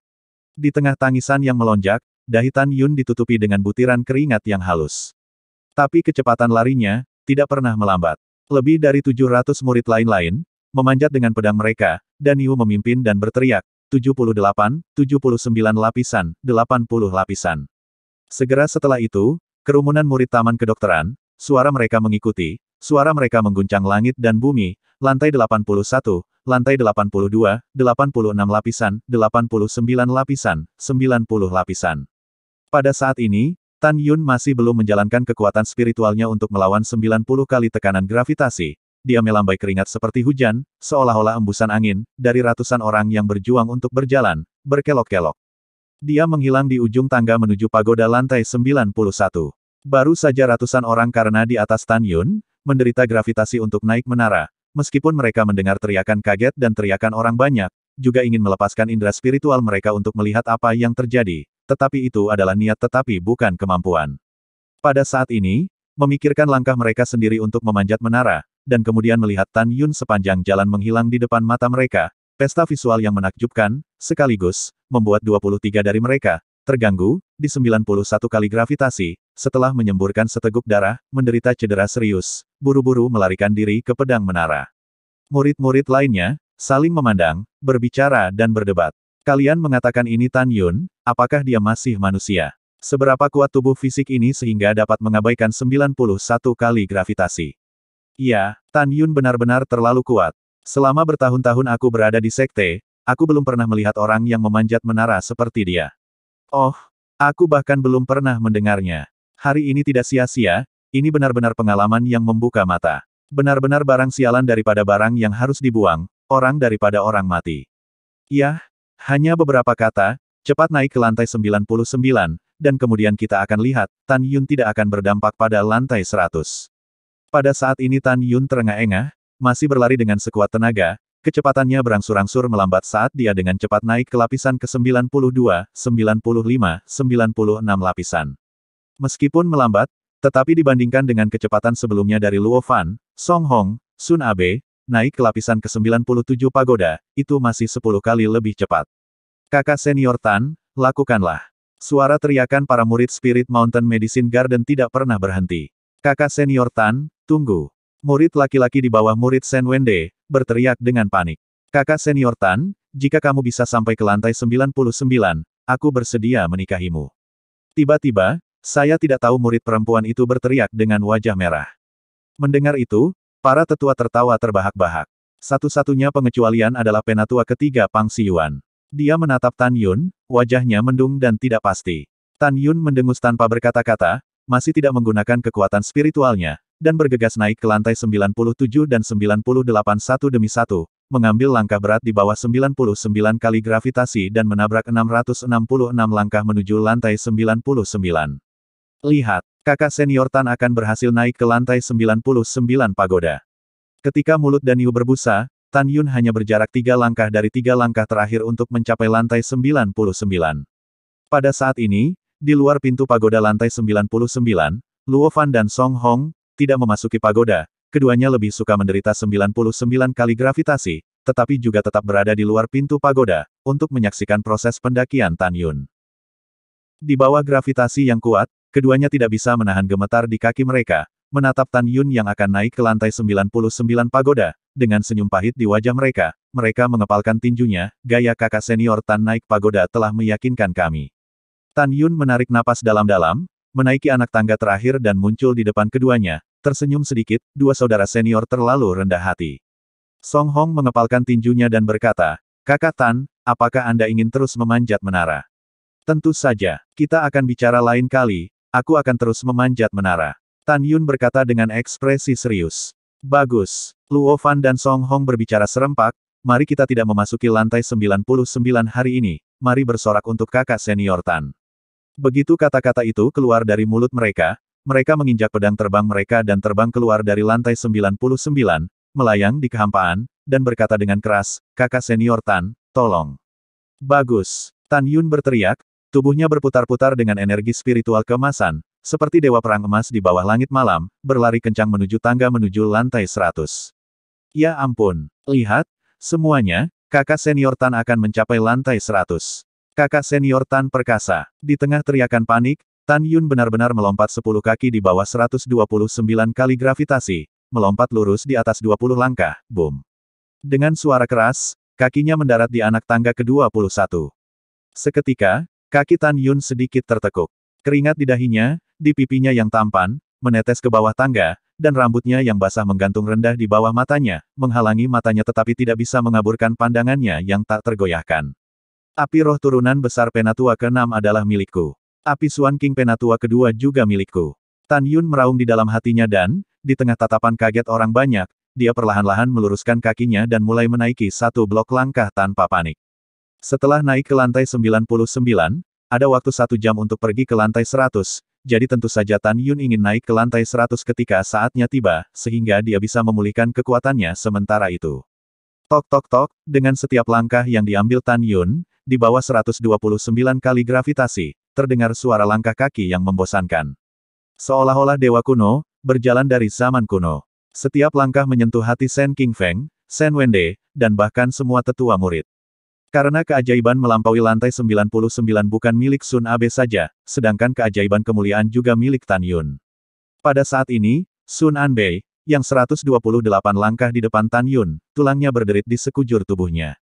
A: Di tengah tangisan yang melonjak, dahi Tan Yun ditutupi dengan butiran keringat yang halus. Tapi kecepatan larinya, tidak pernah melambat. Lebih dari 700 murid lain-lain, memanjat dengan pedang mereka, dan Yu memimpin dan berteriak, 78, 79 lapisan, 80 lapisan. Segera setelah itu, kerumunan murid taman kedokteran, suara mereka mengikuti, suara mereka mengguncang langit dan bumi, lantai 81, lantai 82, 86 lapisan, 89 lapisan, 90 lapisan. Pada saat ini, Tan Yun masih belum menjalankan kekuatan spiritualnya untuk melawan 90 kali tekanan gravitasi. Dia melambai keringat seperti hujan, seolah-olah embusan angin, dari ratusan orang yang berjuang untuk berjalan, berkelok-kelok. Dia menghilang di ujung tangga menuju pagoda lantai 91. Baru saja ratusan orang karena di atas Tan Yun, menderita gravitasi untuk naik menara. Meskipun mereka mendengar teriakan kaget dan teriakan orang banyak, juga ingin melepaskan indera spiritual mereka untuk melihat apa yang terjadi. Tetapi itu adalah niat tetapi bukan kemampuan. Pada saat ini, memikirkan langkah mereka sendiri untuk memanjat menara, dan kemudian melihat Tan Yun sepanjang jalan menghilang di depan mata mereka, pesta visual yang menakjubkan, sekaligus, membuat 23 dari mereka, terganggu, di 91 kali gravitasi, setelah menyemburkan seteguk darah, menderita cedera serius, buru-buru melarikan diri ke pedang menara. Murid-murid lainnya, saling memandang, berbicara dan berdebat. Kalian mengatakan ini Tan Yun, apakah dia masih manusia? Seberapa kuat tubuh fisik ini sehingga dapat mengabaikan 91 kali gravitasi? Iya, Tan Yun benar-benar terlalu kuat. Selama bertahun-tahun aku berada di sekte, aku belum pernah melihat orang yang memanjat menara seperti dia. Oh, aku bahkan belum pernah mendengarnya. Hari ini tidak sia-sia, ini benar-benar pengalaman yang membuka mata. Benar-benar barang sialan daripada barang yang harus dibuang, orang daripada orang mati. Yah, hanya beberapa kata, cepat naik ke lantai 99, dan kemudian kita akan lihat, Tan Yun tidak akan berdampak pada lantai 100. Pada saat ini Tan Yun terengah-engah, masih berlari dengan sekuat tenaga, kecepatannya berangsur-angsur melambat saat dia dengan cepat naik ke lapisan ke-92, 95, 96 lapisan. Meskipun melambat, tetapi dibandingkan dengan kecepatan sebelumnya dari Luo Fan, Song Hong, Sun Abe, naik ke lapisan ke-97 pagoda, itu masih 10 kali lebih cepat. Kakak senior Tan, lakukanlah. Suara teriakan para murid Spirit Mountain Medicine Garden tidak pernah berhenti. Kakak senior Tan, tunggu. Murid laki-laki di bawah murid Shen Wende, berteriak dengan panik. Kakak senior Tan, jika kamu bisa sampai ke lantai 99, aku bersedia menikahimu. Tiba-tiba, saya tidak tahu murid perempuan itu berteriak dengan wajah merah. Mendengar itu, para tetua tertawa terbahak-bahak. Satu-satunya pengecualian adalah penatua ketiga Pang Xiyuan. Dia menatap Tan Yun, wajahnya mendung dan tidak pasti. Tan Yun mendengus tanpa berkata-kata, masih tidak menggunakan kekuatan spiritualnya, dan bergegas naik ke lantai 97 dan 98 satu demi satu, mengambil langkah berat di bawah 99 kali gravitasi dan menabrak 666 langkah menuju lantai 99. Lihat, kakak senior Tan akan berhasil naik ke lantai 99 pagoda. Ketika mulut dan Yu berbusa, Tan Yun hanya berjarak 3 langkah dari 3 langkah terakhir untuk mencapai lantai 99. Pada saat ini, di luar pintu pagoda lantai 99, Luo Fan dan Song Hong, tidak memasuki pagoda, keduanya lebih suka menderita 99 kali gravitasi, tetapi juga tetap berada di luar pintu pagoda, untuk menyaksikan proses pendakian Tan Yun. Di bawah gravitasi yang kuat, keduanya tidak bisa menahan gemetar di kaki mereka, menatap Tan Yun yang akan naik ke lantai 99 pagoda, dengan senyum pahit di wajah mereka, mereka mengepalkan tinjunya, gaya kakak senior Tan naik pagoda telah meyakinkan kami. Tan Yun menarik napas dalam-dalam, menaiki anak tangga terakhir dan muncul di depan keduanya, tersenyum sedikit, dua saudara senior terlalu rendah hati. Song Hong mengepalkan tinjunya dan berkata, Kakak Tan, apakah Anda ingin terus memanjat menara? Tentu saja, kita akan bicara lain kali, aku akan terus memanjat menara. Tan Yun berkata dengan ekspresi serius. Bagus. Luo Fan dan Song Hong berbicara serempak, mari kita tidak memasuki lantai 99 hari ini, mari bersorak untuk kakak senior Tan. Begitu kata-kata itu keluar dari mulut mereka, mereka menginjak pedang terbang mereka dan terbang keluar dari lantai 99, melayang di kehampaan, dan berkata dengan keras, kakak senior Tan, tolong. Bagus. Tan Yun berteriak, tubuhnya berputar-putar dengan energi spiritual keemasan, seperti dewa perang emas di bawah langit malam, berlari kencang menuju tangga menuju lantai 100. Ya ampun, lihat, semuanya, kakak senior Tan akan mencapai lantai 100. Kakak senior Tan perkasa. Di tengah teriakan panik, Tan Yun benar-benar melompat 10 kaki di bawah 129 kali gravitasi, melompat lurus di atas 20 langkah, boom. Dengan suara keras, kakinya mendarat di anak tangga ke-21. Seketika, kaki Tan Yun sedikit tertekuk. Keringat di dahinya, di pipinya yang tampan, menetes ke bawah tangga, dan rambutnya yang basah menggantung rendah di bawah matanya, menghalangi matanya tetapi tidak bisa mengaburkan pandangannya yang tak tergoyahkan. Api roh turunan besar Penatua ke-6 adalah milikku. Api Suan King Penatua kedua juga milikku. Tan Yun meraung di dalam hatinya dan, di tengah tatapan kaget orang banyak, dia perlahan-lahan meluruskan kakinya dan mulai menaiki satu blok langkah tanpa panik. Setelah naik ke lantai 99, ada waktu 1 jam untuk pergi ke lantai 100, jadi tentu saja Tan Yun ingin naik ke lantai 100 ketika saatnya tiba, sehingga dia bisa memulihkan kekuatannya sementara itu. Tok tok tok, dengan setiap langkah yang diambil Tan Yun, di bawah 129 kali gravitasi, terdengar suara langkah kaki yang membosankan. Seolah-olah dewa kuno, berjalan dari zaman kuno. Setiap langkah menyentuh hati Shen Qingfeng, Shen Wende, dan bahkan semua tetua murid. Karena keajaiban melampaui lantai 99 bukan milik Sun Abe saja, sedangkan keajaiban kemuliaan juga milik Tan Yun. Pada saat ini, Sun Anbei, yang 128 langkah di depan Tan Yun, tulangnya berderit di sekujur tubuhnya.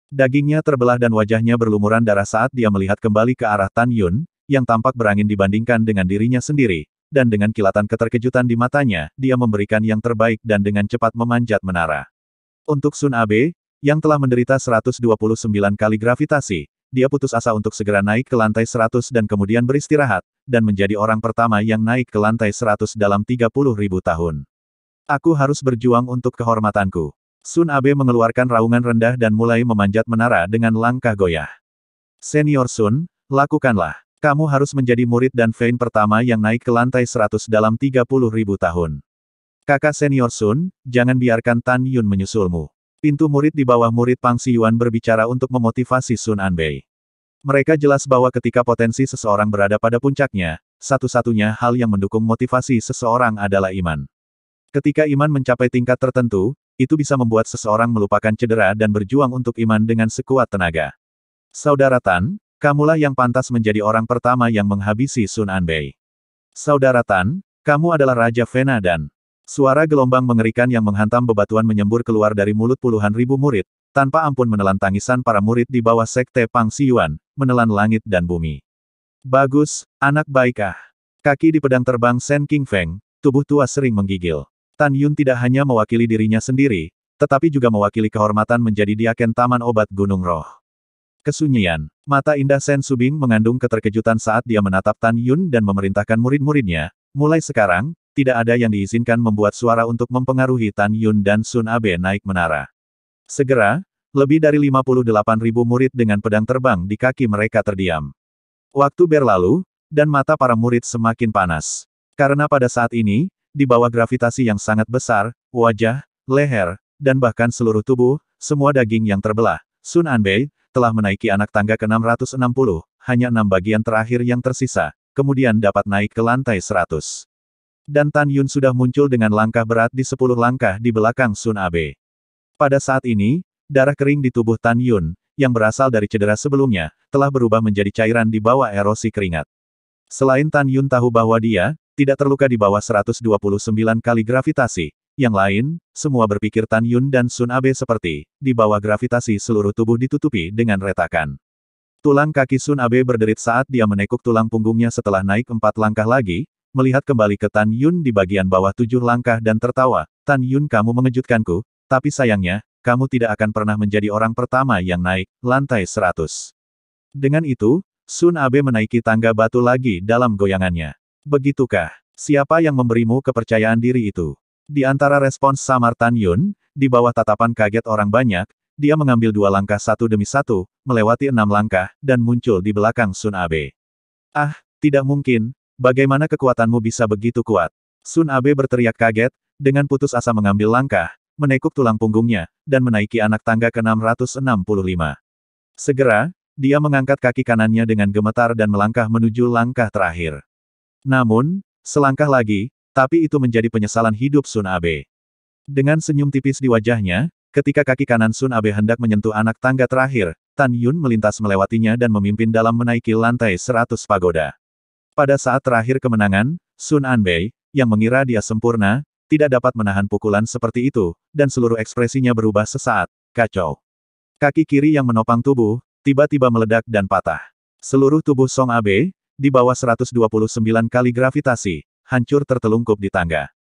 A: Dagingnya terbelah dan wajahnya berlumuran darah saat dia melihat kembali ke arah Tan Yun, yang tampak berangin dibandingkan dengan dirinya sendiri, dan dengan kilatan keterkejutan di matanya, dia memberikan yang terbaik dan dengan cepat memanjat menara. Untuk Sun Abe, yang telah menderita 129 kali gravitasi, dia putus asa untuk segera naik ke lantai 100 dan kemudian beristirahat, dan menjadi orang pertama yang naik ke lantai 100 dalam 30.000 tahun. Aku harus berjuang untuk kehormatanku. Sun Abe mengeluarkan raungan rendah dan mulai memanjat menara dengan langkah goyah. Senior Sun, lakukanlah. Kamu harus menjadi murid dan Vein pertama yang naik ke lantai 100 dalam 30.000 tahun. Kakak senior Sun, jangan biarkan Tan Yun menyusulmu. Pintu murid di bawah murid Pang Xiyuan berbicara untuk memotivasi Sun Anbei. Mereka jelas bahwa ketika potensi seseorang berada pada puncaknya, satu-satunya hal yang mendukung motivasi seseorang adalah iman. Ketika iman mencapai tingkat tertentu, itu bisa membuat seseorang melupakan cedera dan berjuang untuk iman dengan sekuat tenaga. Saudara Tan, kamulah yang pantas menjadi orang pertama yang menghabisi Sun Anbei. Saudara Tan, kamu adalah Raja Vena dan... Suara gelombang mengerikan yang menghantam bebatuan menyembur keluar dari mulut puluhan ribu murid, tanpa ampun menelan tangisan para murid di bawah sekte Pang Xiyuan, menelan langit dan bumi. Bagus, anak baik ah. Kaki di pedang terbang Shen Qingfeng, tubuh tua sering menggigil. Tan Yun tidak hanya mewakili dirinya sendiri, tetapi juga mewakili kehormatan menjadi diaken Taman Obat Gunung Roh. Kesunyian. Mata indah Shen Subing mengandung keterkejutan saat dia menatap Tan Yun dan memerintahkan murid-muridnya, mulai sekarang, tidak ada yang diizinkan membuat suara untuk mempengaruhi Tan Yun dan Sun Abe naik menara. Segera, lebih dari 58.000 murid dengan pedang terbang di kaki mereka terdiam. Waktu berlalu, dan mata para murid semakin panas. Karena pada saat ini, di bawah gravitasi yang sangat besar, wajah, leher, dan bahkan seluruh tubuh, semua daging yang terbelah, Sun Anbei, telah menaiki anak tangga ke-660, hanya 6 bagian terakhir yang tersisa, kemudian dapat naik ke lantai 100. Dan Tan Yun sudah muncul dengan langkah berat di 10 langkah di belakang Sun Abe. Pada saat ini, darah kering di tubuh Tan Yun, yang berasal dari cedera sebelumnya, telah berubah menjadi cairan di bawah erosi keringat. Selain Tan Yun tahu bahwa dia, tidak terluka di bawah 129 kali gravitasi, yang lain, semua berpikir Tan Yun dan Sun Abe seperti, di bawah gravitasi seluruh tubuh ditutupi dengan retakan. Tulang kaki Sun Abe berderit saat dia menekuk tulang punggungnya setelah naik 4 langkah lagi, melihat kembali ke Tan Yun di bagian bawah 7 langkah dan tertawa, Tan Yun kamu mengejutkanku, tapi sayangnya, kamu tidak akan pernah menjadi orang pertama yang naik, lantai 100. Dengan itu, Sun Abe menaiki tangga batu lagi dalam goyangannya. Begitukah? Siapa yang memberimu kepercayaan diri itu? Di antara respons samar Tan Yun, di bawah tatapan kaget orang banyak, dia mengambil 2 langkah satu demi satu, melewati 6 langkah, dan muncul di belakang Sun Abe. Ah, tidak mungkin. Bagaimana kekuatanmu bisa begitu kuat? Sun Abe berteriak kaget, dengan putus asa mengambil langkah, menekuk tulang punggungnya, dan menaiki anak tangga ke-665. Segera, dia mengangkat kaki kanannya dengan gemetar dan melangkah menuju langkah terakhir. Namun, selangkah lagi, tapi itu menjadi penyesalan hidup Sun Abe. Dengan senyum tipis di wajahnya, ketika kaki kanan Sun Abe hendak menyentuh anak tangga terakhir, Tan Yun melintas melewatinya dan memimpin dalam menaiki lantai 100 pagoda. Pada saat terakhir kemenangan, Sun Anbei, yang mengira dia sempurna, tidak dapat menahan pukulan seperti itu, dan seluruh ekspresinya berubah sesaat, kacau. Kaki kiri yang menopang tubuh, tiba-tiba meledak dan patah. Seluruh tubuh Song Abe, di bawah 129 kali gravitasi, hancur tertelungkup di tangga.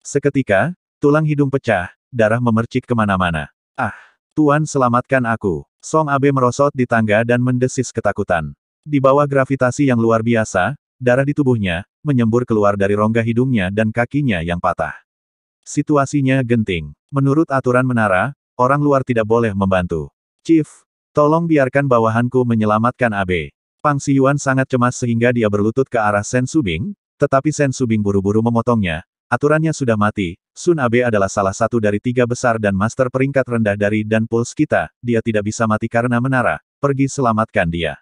A: Seketika, tulang hidung pecah, darah memercik kemana-mana. Ah! Tuan selamatkan aku. Song Abe merosot di tangga dan mendesis ketakutan. Di bawah gravitasi yang luar biasa, darah di tubuhnya, menyembur keluar dari rongga hidungnya dan kakinya yang patah. Situasinya genting. Menurut aturan menara, orang luar tidak boleh membantu. Chief, tolong biarkan bawahanku menyelamatkan Abe. Pang Siyuan sangat cemas sehingga dia berlutut ke arah Sen Subing, tetapi Sen Subing buru-buru memotongnya. Aturannya sudah mati, Sun Abe adalah salah satu dari 3 besar dan master peringkat rendah dari Dan Pulse kita, dia tidak bisa mati karena menara, pergi selamatkan dia.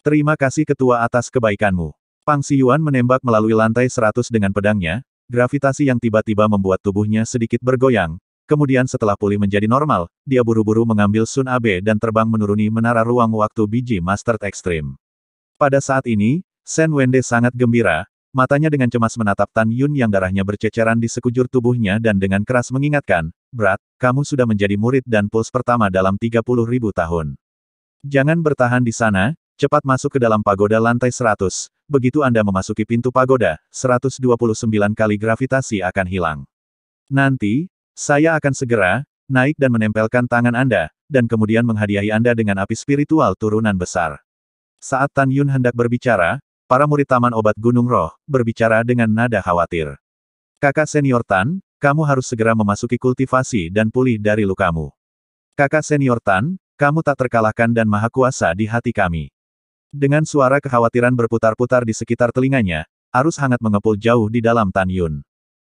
A: Terima kasih ketua atas kebaikanmu. Pang Siyuan menembak melalui lantai 100 dengan pedangnya, gravitasi yang tiba-tiba membuat tubuhnya sedikit bergoyang. Kemudian setelah pulih menjadi normal, dia buru-buru mengambil Sun Abe dan terbang menuruni menara ruang waktu biji Master Extreme. Pada saat ini, Sen Wende sangat gembira, matanya dengan cemas menatap Tan Yun yang darahnya berceceran di sekujur tubuhnya dan dengan keras mengingatkan, "Brat, kamu sudah menjadi murid Dan Pulse pertama dalam 30.000 tahun. Jangan bertahan di sana, cepat masuk ke dalam pagoda lantai 100. Begitu Anda memasuki pintu pagoda, 129 kali gravitasi akan hilang. Nanti, saya akan segera naik dan menempelkan tangan Anda, dan kemudian menghadiahi Anda dengan api spiritual turunan besar." Saat Tan Yun hendak berbicara, para murid Taman Obat Gunung Roh berbicara dengan nada khawatir. "Kakak senior Tan, kamu harus segera memasuki kultivasi dan pulih dari lukamu. Kakak senior Tan, kamu tak terkalahkan dan maha kuasa di hati kami." Dengan suara kekhawatiran berputar-putar di sekitar telinganya, arus hangat mengepul jauh di dalam Tan Yun.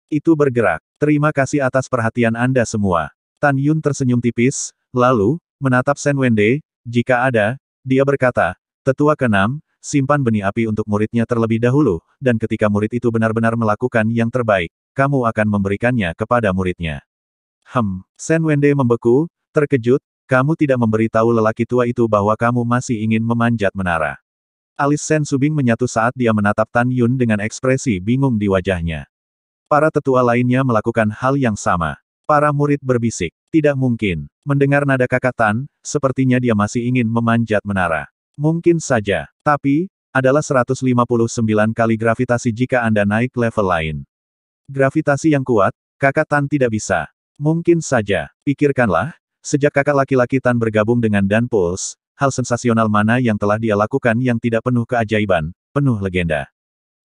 A: Itu bergerak. "Terima kasih atas perhatian Anda semua." Tan Yun tersenyum tipis, lalu, menatap Sen Wende, "Jika ada," dia berkata, "Tetua ke-6, simpan benih api untuk muridnya terlebih dahulu, dan ketika murid itu benar-benar melakukan yang terbaik, kamu akan memberikannya kepada muridnya." Sen Wende membeku, terkejut, "Kamu tidak memberitahu lelaki tua itu bahwa kamu masih ingin memanjat menara." Alis Sen Subing menyatu saat dia menatap Tan Yun dengan ekspresi bingung di wajahnya. Para tetua lainnya melakukan hal yang sama. Para murid berbisik, "Tidak mungkin." Mendengar nada kakak Tan, sepertinya dia masih ingin memanjat menara. "Mungkin saja, tapi, adalah 159 kali gravitasi jika Anda naik level lain. Gravitasi yang kuat, kakak Tan tidak bisa." "Mungkin saja, pikirkanlah, sejak kakak laki-laki Tan bergabung dengan Dan Pulse, hal sensasional mana yang telah dia lakukan yang tidak penuh keajaiban, penuh legenda.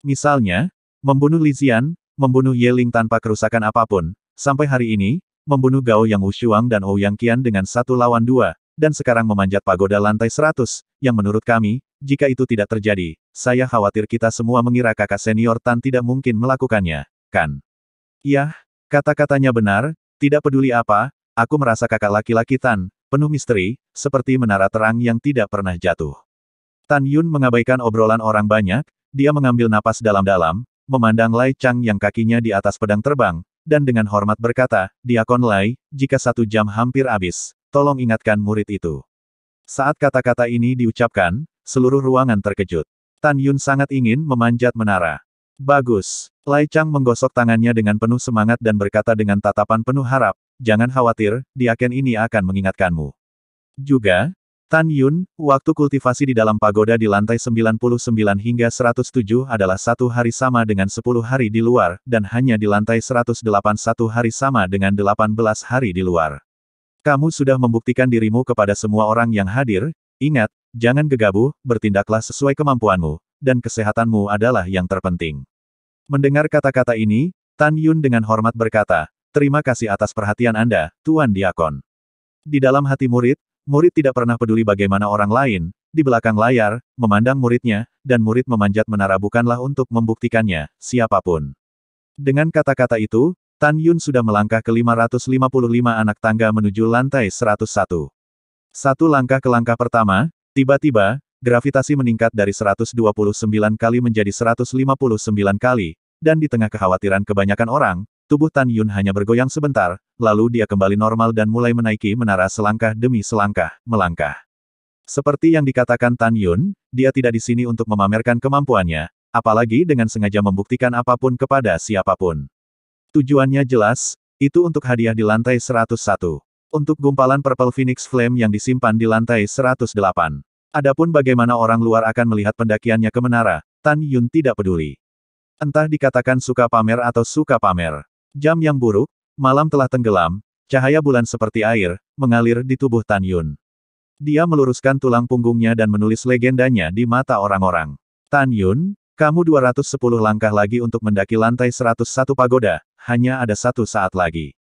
A: Misalnya, membunuh Li Xian, membunuh Ye Ling tanpa kerusakan apapun, sampai hari ini, membunuh Gao Yang Wushuang dan Ouyang Qian dengan 1 lawan 2, dan sekarang memanjat pagoda lantai 100, yang menurut kami, jika itu tidak terjadi, saya khawatir kita semua mengira kakak senior Tan tidak mungkin melakukannya, kan?" "Yah, kata-katanya benar, tidak peduli apa, aku merasa kakak laki-laki Tan, penuh misteri, seperti menara terang yang tidak pernah jatuh." Tan Yun mengabaikan obrolan orang banyak, dia mengambil napas dalam-dalam, memandang Lai Chang yang kakinya di atas pedang terbang, dan dengan hormat berkata, "Diakon Lai, jika 1 jam hampir habis, tolong ingatkan murid itu." Saat kata-kata ini diucapkan, seluruh ruangan terkejut. Tan Yun sangat ingin memanjat menara. "Bagus." Lai Chang menggosok tangannya dengan penuh semangat dan berkata dengan tatapan penuh harap, "Jangan khawatir, diaken ini akan mengingatkanmu." Juga, Tan Yun, waktu kultivasi di dalam pagoda di lantai 99 hingga 107 adalah 1 hari sama dengan 10 hari di luar, dan hanya di lantai 108 1 hari sama dengan 18 hari di luar. "Kamu sudah membuktikan dirimu kepada semua orang yang hadir, ingat, jangan gegabah, bertindaklah sesuai kemampuanmu, dan kesehatanmu adalah yang terpenting." Mendengar kata-kata ini, Tan Yun dengan hormat berkata, "Terima kasih atas perhatian Anda, Tuan Diakon." Di dalam hati murid, murid tidak pernah peduli bagaimana orang lain, di belakang layar, memandang muridnya, dan murid memanjat menara bukanlah untuk membuktikannya, siapapun. Dengan kata-kata itu, Tan Yun sudah melangkah ke 555 anak tangga menuju lantai 101. 1 langkah ke langkah pertama, tiba-tiba, gravitasi meningkat dari 129 kali menjadi 159 kali, dan di tengah kekhawatiran kebanyakan orang, tubuh Tan Yun hanya bergoyang sebentar, lalu dia kembali normal dan mulai menaiki menara selangkah demi selangkah, melangkah. Seperti yang dikatakan Tan Yun, dia tidak di sini untuk memamerkan kemampuannya, apalagi dengan sengaja membuktikan apapun kepada siapapun. Tujuannya jelas, itu untuk hadiah di lantai 101. Untuk gumpalan Purple Phoenix Flame yang disimpan di lantai 108. Adapun bagaimana orang luar akan melihat pendakiannya ke menara, Tan Yun tidak peduli. Entah dikatakan suka pamer atau suka pamer. Jam yang buruk, malam telah tenggelam, cahaya bulan seperti air, mengalir di tubuh Tan Yun. Dia meluruskan tulang punggungnya dan menulis legendanya di mata orang-orang. Tan Yun, kamu 210 langkah lagi untuk mendaki lantai 101 pagoda, hanya ada 1 saat lagi.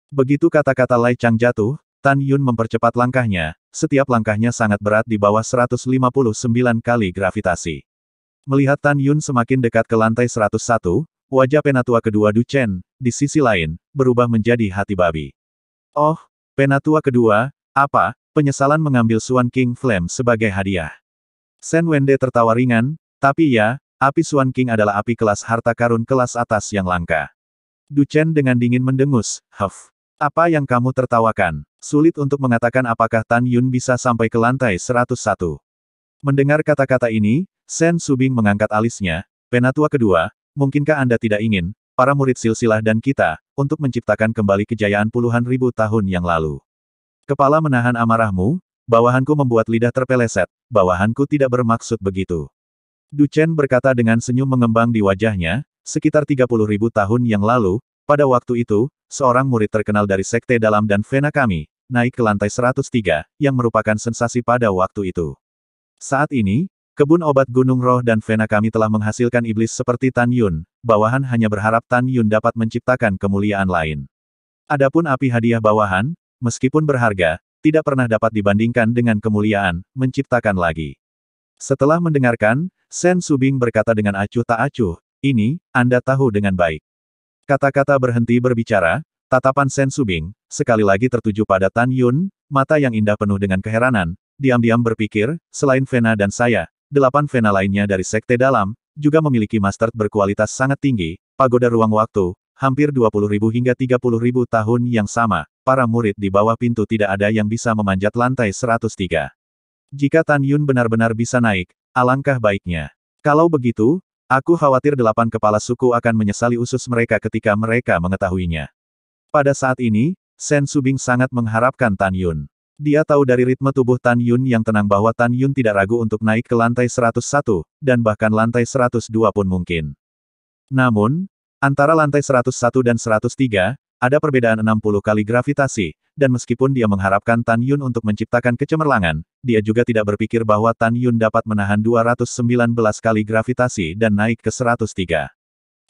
A: Begitu kata-kata Lai Chang jatuh, Tan Yun mempercepat langkahnya, setiap langkahnya sangat berat di bawah 159 kali gravitasi. Melihat Tan Yun semakin dekat ke lantai 101, wajah penatua kedua Du Chen, di sisi lain, berubah menjadi hati babi. Oh, penatua kedua, apa, penyesalan mengambil Swan King Flame sebagai hadiah. Shen Wende tertawa ringan, tapi ya, api Swan King adalah api kelas harta karun kelas atas yang langka. Du Chen dengan dingin mendengus, "Huff. Apa yang kamu tertawakan?" Sulit untuk mengatakan apakah Tan Yun bisa sampai ke lantai 101. Mendengar kata-kata ini, Shen Subing mengangkat alisnya, penatua kedua, mungkinkah Anda tidak ingin, para murid silsilah dan kita, untuk menciptakan kembali kejayaan puluhan ribu tahun yang lalu? Kepala menahan amarahmu, bawahanku membuat lidah terpeleset, bawahanku tidak bermaksud begitu. Du Chen berkata dengan senyum mengembang di wajahnya, sekitar 30.000 tahun yang lalu, pada waktu itu, seorang murid terkenal dari Sekte Dalam dan Vena kami, naik ke lantai 103, yang merupakan sensasi pada waktu itu. Saat ini, kebun obat Gunung Roh dan Vena kami telah menghasilkan iblis seperti Tan Yun, bawahan hanya berharap Tan Yun dapat menciptakan kemuliaan lain. Adapun api hadiah bawahan, meskipun berharga, tidak pernah dapat dibandingkan dengan kemuliaan, menciptakan lagi. Setelah mendengarkan, Shen Subing berkata dengan acuh tak acuh, ini, Anda tahu dengan baik. Kata-kata berhenti berbicara, tatapan Shen Subing, sekali lagi tertuju pada Tan Yun, mata yang indah penuh dengan keheranan, diam-diam berpikir, selain Vena dan saya, 8 Vena lainnya dari Sekte Dalam, juga memiliki master berkualitas sangat tinggi, pagoda ruang waktu, hampir 20.000 hingga 30.000 tahun yang sama, para murid di bawah pintu tidak ada yang bisa memanjat lantai 103. Jika Tan Yun benar-benar bisa naik, alangkah baiknya. Kalau begitu, aku khawatir 8 kepala suku akan menyesali usus mereka ketika mereka mengetahuinya. Pada saat ini, Shen Subing sangat mengharapkan Tan Yun. Dia tahu dari ritme tubuh Tan Yun yang tenang bahwa Tan Yun tidak ragu untuk naik ke lantai 101, dan bahkan lantai 102 pun mungkin. Namun, antara lantai 101 dan 103, ada perbedaan 60 kali gravitasi, dan meskipun dia mengharapkan Tan Yun untuk menciptakan kecemerlangan, dia juga tidak berpikir bahwa Tan Yun dapat menahan 219 kali gravitasi dan naik ke 103.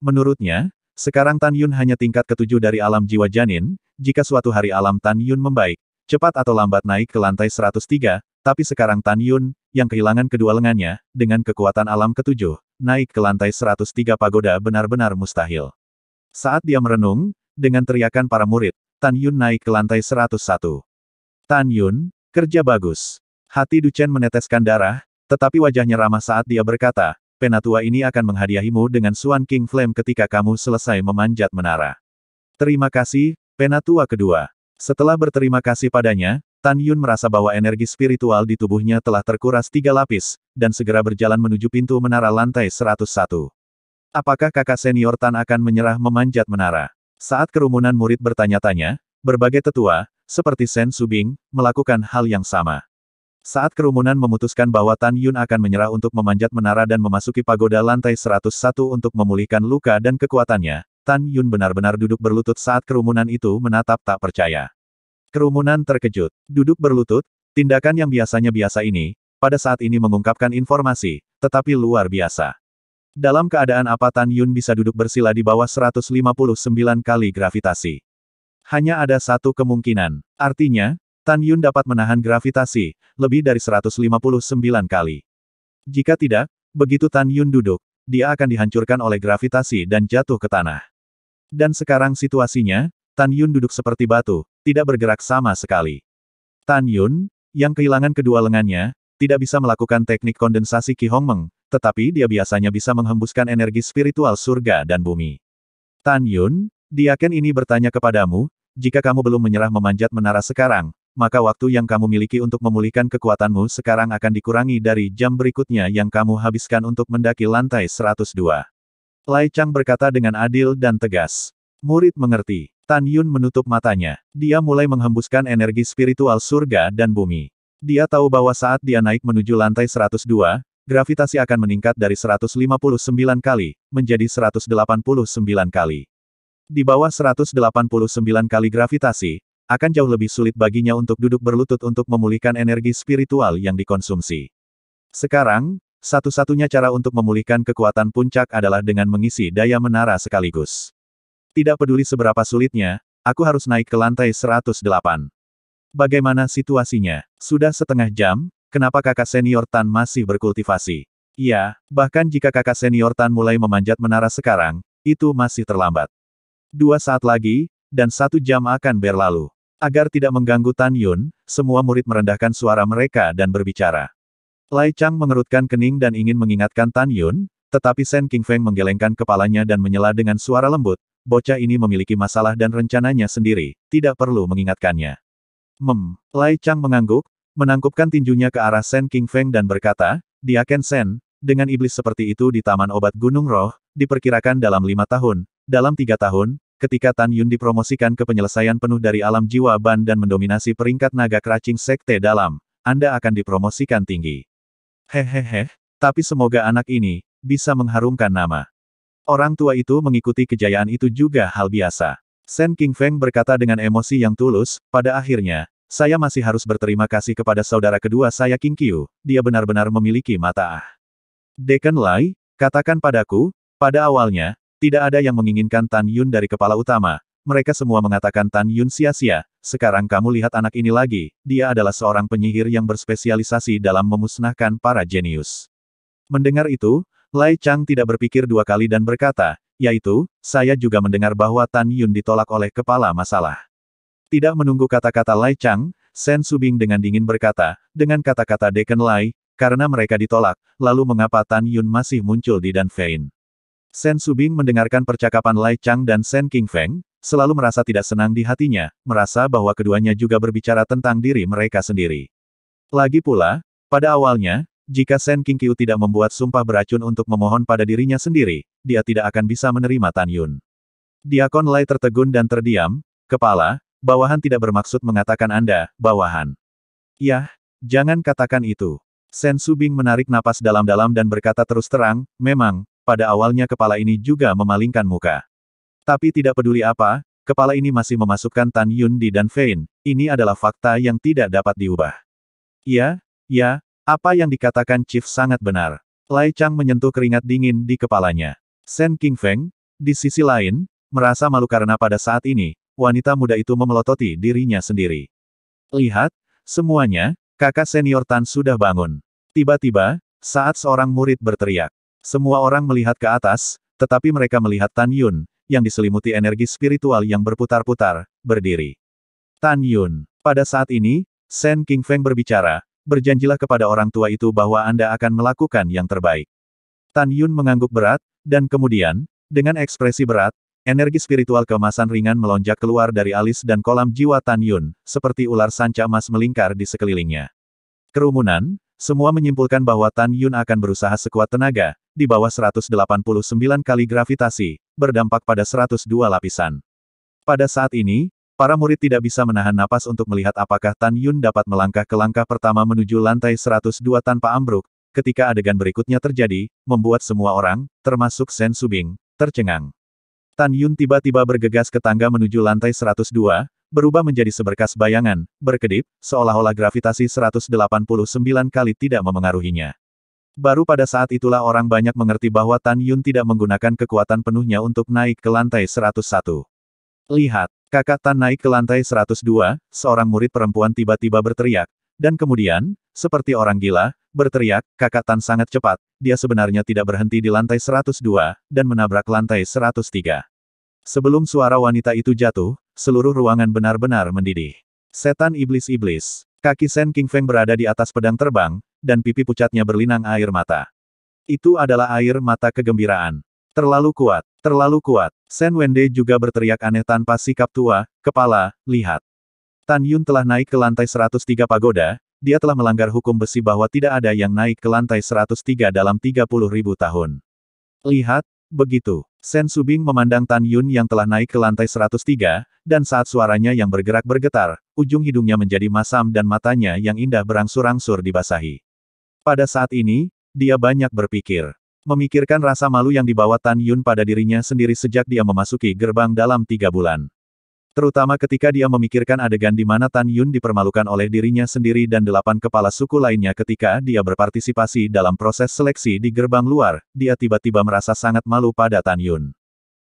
A: Menurutnya, sekarang Tan Yun hanya tingkat ke-7 dari alam jiwa janin, jika suatu hari alam Tan Yun membaik, cepat atau lambat naik ke lantai 103, tapi sekarang Tan Yun, yang kehilangan kedua lengannya, dengan kekuatan alam ke-7, naik ke lantai 103 pagoda benar-benar mustahil. Saat dia merenung, dengan teriakan para murid, Tan Yun naik ke lantai 101. Tan Yun, kerja bagus. Hati Du Chen meneteskan darah, tetapi wajahnya ramah saat dia berkata, penatua ini akan menghadiahimu dengan Swan King Flame ketika kamu selesai memanjat menara. Terima kasih, penatua kedua. Setelah berterima kasih padanya, Tan Yun merasa bahwa energi spiritual di tubuhnya telah terkuras 3 lapis, dan segera berjalan menuju pintu menara lantai 101. Apakah kakak senior Tan akan menyerah memanjat menara? Saat kerumunan murid bertanya-tanya, berbagai tetua, seperti Shen Subing, melakukan hal yang sama. Saat kerumunan memutuskan bahwa Tan Yun akan menyerah untuk memanjat menara dan memasuki pagoda lantai 101 untuk memulihkan luka dan kekuatannya, Tan Yun benar-benar duduk berlutut saat kerumunan itu menatap tak percaya. Kerumunan terkejut. Duduk berlutut, tindakan yang biasanya biasa ini, pada saat ini mengungkapkan informasi, tetapi luar biasa. Dalam keadaan apa Tan Yun bisa duduk bersila di bawah 159 kali gravitasi? Hanya ada satu kemungkinan. Artinya, Tan Yun dapat menahan gravitasi, lebih dari 159 kali. Jika tidak, begitu Tan Yun duduk, dia akan dihancurkan oleh gravitasi dan jatuh ke tanah. Dan sekarang situasinya, Tan Yun duduk seperti batu, tidak bergerak sama sekali. Tan Yun, yang kehilangan kedua lengannya, tidak bisa melakukan teknik kondensasi Qi Hongmeng, tetapi dia biasanya bisa menghembuskan energi spiritual surga dan bumi. Tan Yun, Diaken ini bertanya kepadamu, jika kamu belum menyerah memanjat menara sekarang, maka waktu yang kamu miliki untuk memulihkan kekuatanmu sekarang akan dikurangi dari jam berikutnya yang kamu habiskan untuk mendaki lantai 102. Lai Chang berkata dengan adil dan tegas. Murid mengerti. Tan Yun menutup matanya. Dia mulai menghembuskan energi spiritual surga dan bumi. Dia tahu bahwa saat dia naik menuju lantai 102, gravitasi akan meningkat dari 159 kali, menjadi 189 kali. Di bawah 189 kali gravitasi, akan jauh lebih sulit baginya untuk duduk berlutut untuk memulihkan energi spiritual yang dikonsumsi. Sekarang, satu-satunya cara untuk memulihkan kekuatan puncak adalah dengan mengisi daya menara sekaligus. Tidak peduli seberapa sulitnya, aku harus naik ke lantai 108. Bagaimana situasinya? Sudah setengah jam, kenapa kakak senior Tan masih berkultivasi? Ya, bahkan jika kakak senior Tan mulai memanjat menara sekarang, itu masih terlambat. 2 saat lagi, dan 1 jam akan berlalu. Agar tidak mengganggu Tan Yun, semua murid merendahkan suara mereka dan berbicara. Lai Chang mengerutkan kening dan ingin mengingatkan Tan Yun, tetapi Shen Qingfeng menggelengkan kepalanya dan menyela dengan suara lembut, bocah ini memiliki masalah dan rencananya sendiri, tidak perlu mengingatkannya. Lai Chang mengangguk, menangkupkan tinjunya ke arah Shen Qingfeng dan berkata, Diaken Shen, dengan iblis seperti itu di Taman Obat Gunung Roh, diperkirakan dalam 5 tahun, dalam 3 tahun, ketika Tan Yun dipromosikan ke penyelesaian penuh dari alam jiwa ban dan mendominasi peringkat naga keracing sekte dalam, Anda akan dipromosikan tinggi. Hehehe, tapi semoga anak ini bisa mengharumkan nama. Orang tua itu mengikuti kejayaan itu juga hal biasa. Shen Qingfeng berkata dengan emosi yang tulus, pada akhirnya, saya masih harus berterima kasih kepada saudara kedua saya Qing Qiu, dia benar-benar memiliki mata. Dekan Lai, katakan padaku, pada awalnya, tidak ada yang menginginkan Tan Yun dari kepala utama, mereka semua mengatakan Tan Yun sia-sia, sekarang kamu lihat anak ini lagi, dia adalah seorang penyihir yang berspesialisasi dalam memusnahkan para jenius. Mendengar itu, Lai Chang tidak berpikir 2 kali dan berkata, yaitu, saya juga mendengar bahwa Tan Yun ditolak oleh kepala masalah. Tidak menunggu kata-kata Lai Chang, Shen Subing dengan dingin berkata, dengan kata-kata Dekan Lai, karena mereka ditolak, lalu mengapa Tan Yun masih muncul di Danfeng? Shen Subing mendengarkan percakapan Lai Chang dan Shen Qingfeng, selalu merasa tidak senang di hatinya, merasa bahwa keduanya juga berbicara tentang diri mereka sendiri. Lagi pula, pada awalnya, jika Shen Qingqiu tidak membuat sumpah beracun untuk memohon pada dirinya sendiri, dia tidak akan bisa menerima Tan Yun. Diakon Lai tertegun dan terdiam, kepala, bawahan tidak bermaksud mengatakan Anda, bawahan. Yah, jangan katakan itu. Shen Subing menarik napas dalam-dalam dan berkata terus terang, memang, pada awalnya kepala ini juga memalingkan muka. Tapi tidak peduli apa, kepala ini masih memasukkan Tan Yun di Danfeng, ini adalah fakta yang tidak dapat diubah. Ya, apa yang dikatakan Chief sangat benar. Lai Chang menyentuh keringat dingin di kepalanya. Shen Qingfeng, di sisi lain, merasa malu karena pada saat ini, wanita muda itu memelototi dirinya sendiri. Lihat, semuanya, kakak senior Tan sudah bangun. Tiba-tiba, saat seorang murid berteriak. Semua orang melihat ke atas, tetapi mereka melihat Tan Yun, yang diselimuti energi spiritual yang berputar-putar, berdiri. Tan Yun. Pada saat ini, Shen Qingfeng berbicara, berjanjilah kepada orang tua itu bahwa Anda akan melakukan yang terbaik. Tan Yun mengangguk berat, dan kemudian, dengan ekspresi berat, energi spiritual keemasan ringan melonjak keluar dari alis dan kolam jiwa Tan Yun, seperti ular sanca emas melingkar di sekelilingnya. Kerumunan, semua menyimpulkan bahwa Tan Yun akan berusaha sekuat tenaga, di bawah 189 kali gravitasi, berdampak pada 102 lapisan. Pada saat ini, para murid tidak bisa menahan napas untuk melihat apakah Tan Yun dapat melangkah ke langkah pertama menuju lantai 102 tanpa ambruk, ketika adegan berikutnya terjadi, membuat semua orang, termasuk Shen Subing, tercengang. Tan Yun tiba-tiba bergegas ke tangga menuju lantai 102, berubah menjadi seberkas bayangan, berkedip, seolah-olah gravitasi 189 kali tidak memengaruhinya. Baru pada saat itulah orang banyak mengerti bahwa Tan Yun tidak menggunakan kekuatan penuhnya untuk naik ke lantai 101. Lihat, kakak Tan naik ke lantai 102, seorang murid perempuan tiba-tiba berteriak, dan kemudian, seperti orang gila, berteriak, kakak Tan sangat cepat, dia sebenarnya tidak berhenti di lantai 102, dan menabrak lantai 103. Sebelum suara wanita itu jatuh, seluruh ruangan benar-benar mendidih. Setan iblis-iblis. Kaki Shen Qingfeng berada di atas pedang terbang, dan pipi pucatnya berlinang air mata. Itu adalah air mata kegembiraan. Terlalu kuat, terlalu kuat. Shen Wende juga berteriak aneh tanpa sikap tua, kepala, lihat. Tan Yun telah naik ke lantai 103 pagoda, dia telah melanggar hukum besi bahwa tidak ada yang naik ke lantai 103 dalam 30.000 tahun. Lihat, begitu. Sen Subing memandang Tan Yun yang telah naik ke lantai 103, dan saat suaranya yang bergerak bergetar, ujung hidungnya menjadi masam dan matanya yang indah berangsur-angsur dibasahi. Pada saat ini, dia banyak berpikir. Memikirkan rasa malu yang dibawa Tan Yun pada dirinya sendiri sejak dia memasuki gerbang dalam 3 bulan. Terutama ketika dia memikirkan adegan di mana Tan Yun dipermalukan oleh dirinya sendiri dan 8 kepala suku lainnya ketika dia berpartisipasi dalam proses seleksi di gerbang luar, dia tiba-tiba merasa sangat malu pada Tan Yun.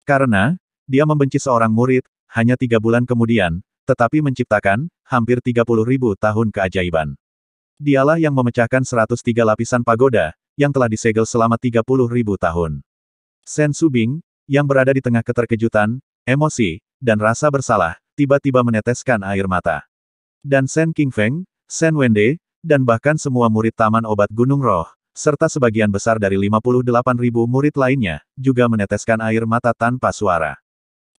A: Karena, dia membenci seorang murid, hanya 3 bulan kemudian, tetapi menciptakan, hampir 30.000 tahun keajaiban. Dialah yang memecahkan 103 lapisan pagoda, yang telah disegel selama 30.000 tahun. Sen Subing, yang berada di tengah keterkejutan, emosi, dan rasa bersalah, tiba-tiba meneteskan air mata. Dan Sen Qingfeng, Sen Wende, dan bahkan semua murid Taman Obat Gunung Roh, serta sebagian besar dari 58.000 murid lainnya, juga meneteskan air mata tanpa suara.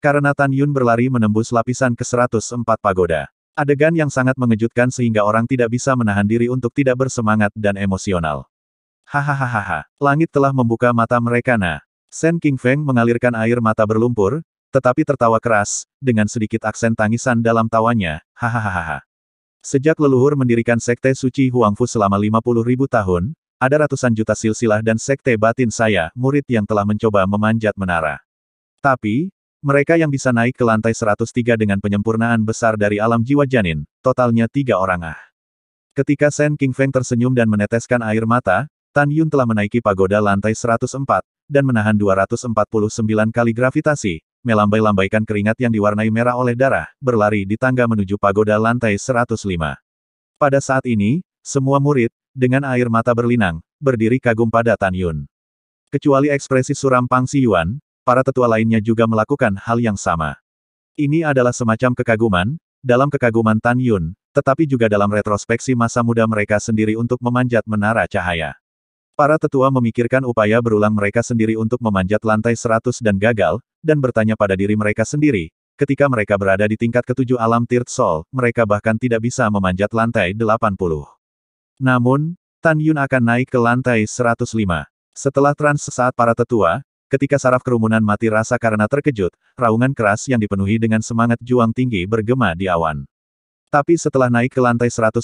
A: Karena Tan Yun berlari menembus lapisan ke-104 pagoda. Adegan yang sangat mengejutkan sehingga orang tidak bisa menahan diri untuk tidak bersemangat dan emosional. Hahaha, langit telah membuka mata mereka nah. Sen Qingfeng mengalirkan air mata berlumpur, tetapi tertawa keras, dengan sedikit aksen tangisan dalam tawanya, hahaha. Sejak leluhur mendirikan Sekte Suci Huangfu selama 50.000 tahun, ada ratusan juta silsilah dan sekte batin saya, murid yang telah mencoba memanjat menara. Tapi, mereka yang bisa naik ke lantai 103 dengan penyempurnaan besar dari alam jiwa janin, totalnya 3 orang ah. Ketika Sen Qingfeng tersenyum dan meneteskan air mata, Tan Yun telah menaiki pagoda lantai 104, dan menahan 249 kali gravitasi, melambai-lambaikan keringat yang diwarnai merah oleh darah, berlari di tangga menuju pagoda lantai 105. Pada saat ini, semua murid, dengan air mata berlinang, berdiri kagum pada Tan Yun. Kecuali ekspresi suram Pang Siyuan, para tetua lainnya juga melakukan hal yang sama. Ini adalah semacam kekaguman, dalam kekaguman Tan Yun, tetapi juga dalam retrospeksi masa muda mereka sendiri untuk memanjat menara cahaya. Para tetua memikirkan upaya berulang mereka sendiri untuk memanjat lantai 100 dan gagal, dan bertanya pada diri mereka sendiri, ketika mereka berada di tingkat ke-7 alam Third Soul, mereka bahkan tidak bisa memanjat lantai 80. Namun, Tan Yun akan naik ke lantai 105. Setelah trans sesaat para tetua, ketika saraf kerumunan mati rasa karena terkejut, raungan keras yang dipenuhi dengan semangat juang tinggi bergema di awan. Tapi setelah naik ke lantai 105,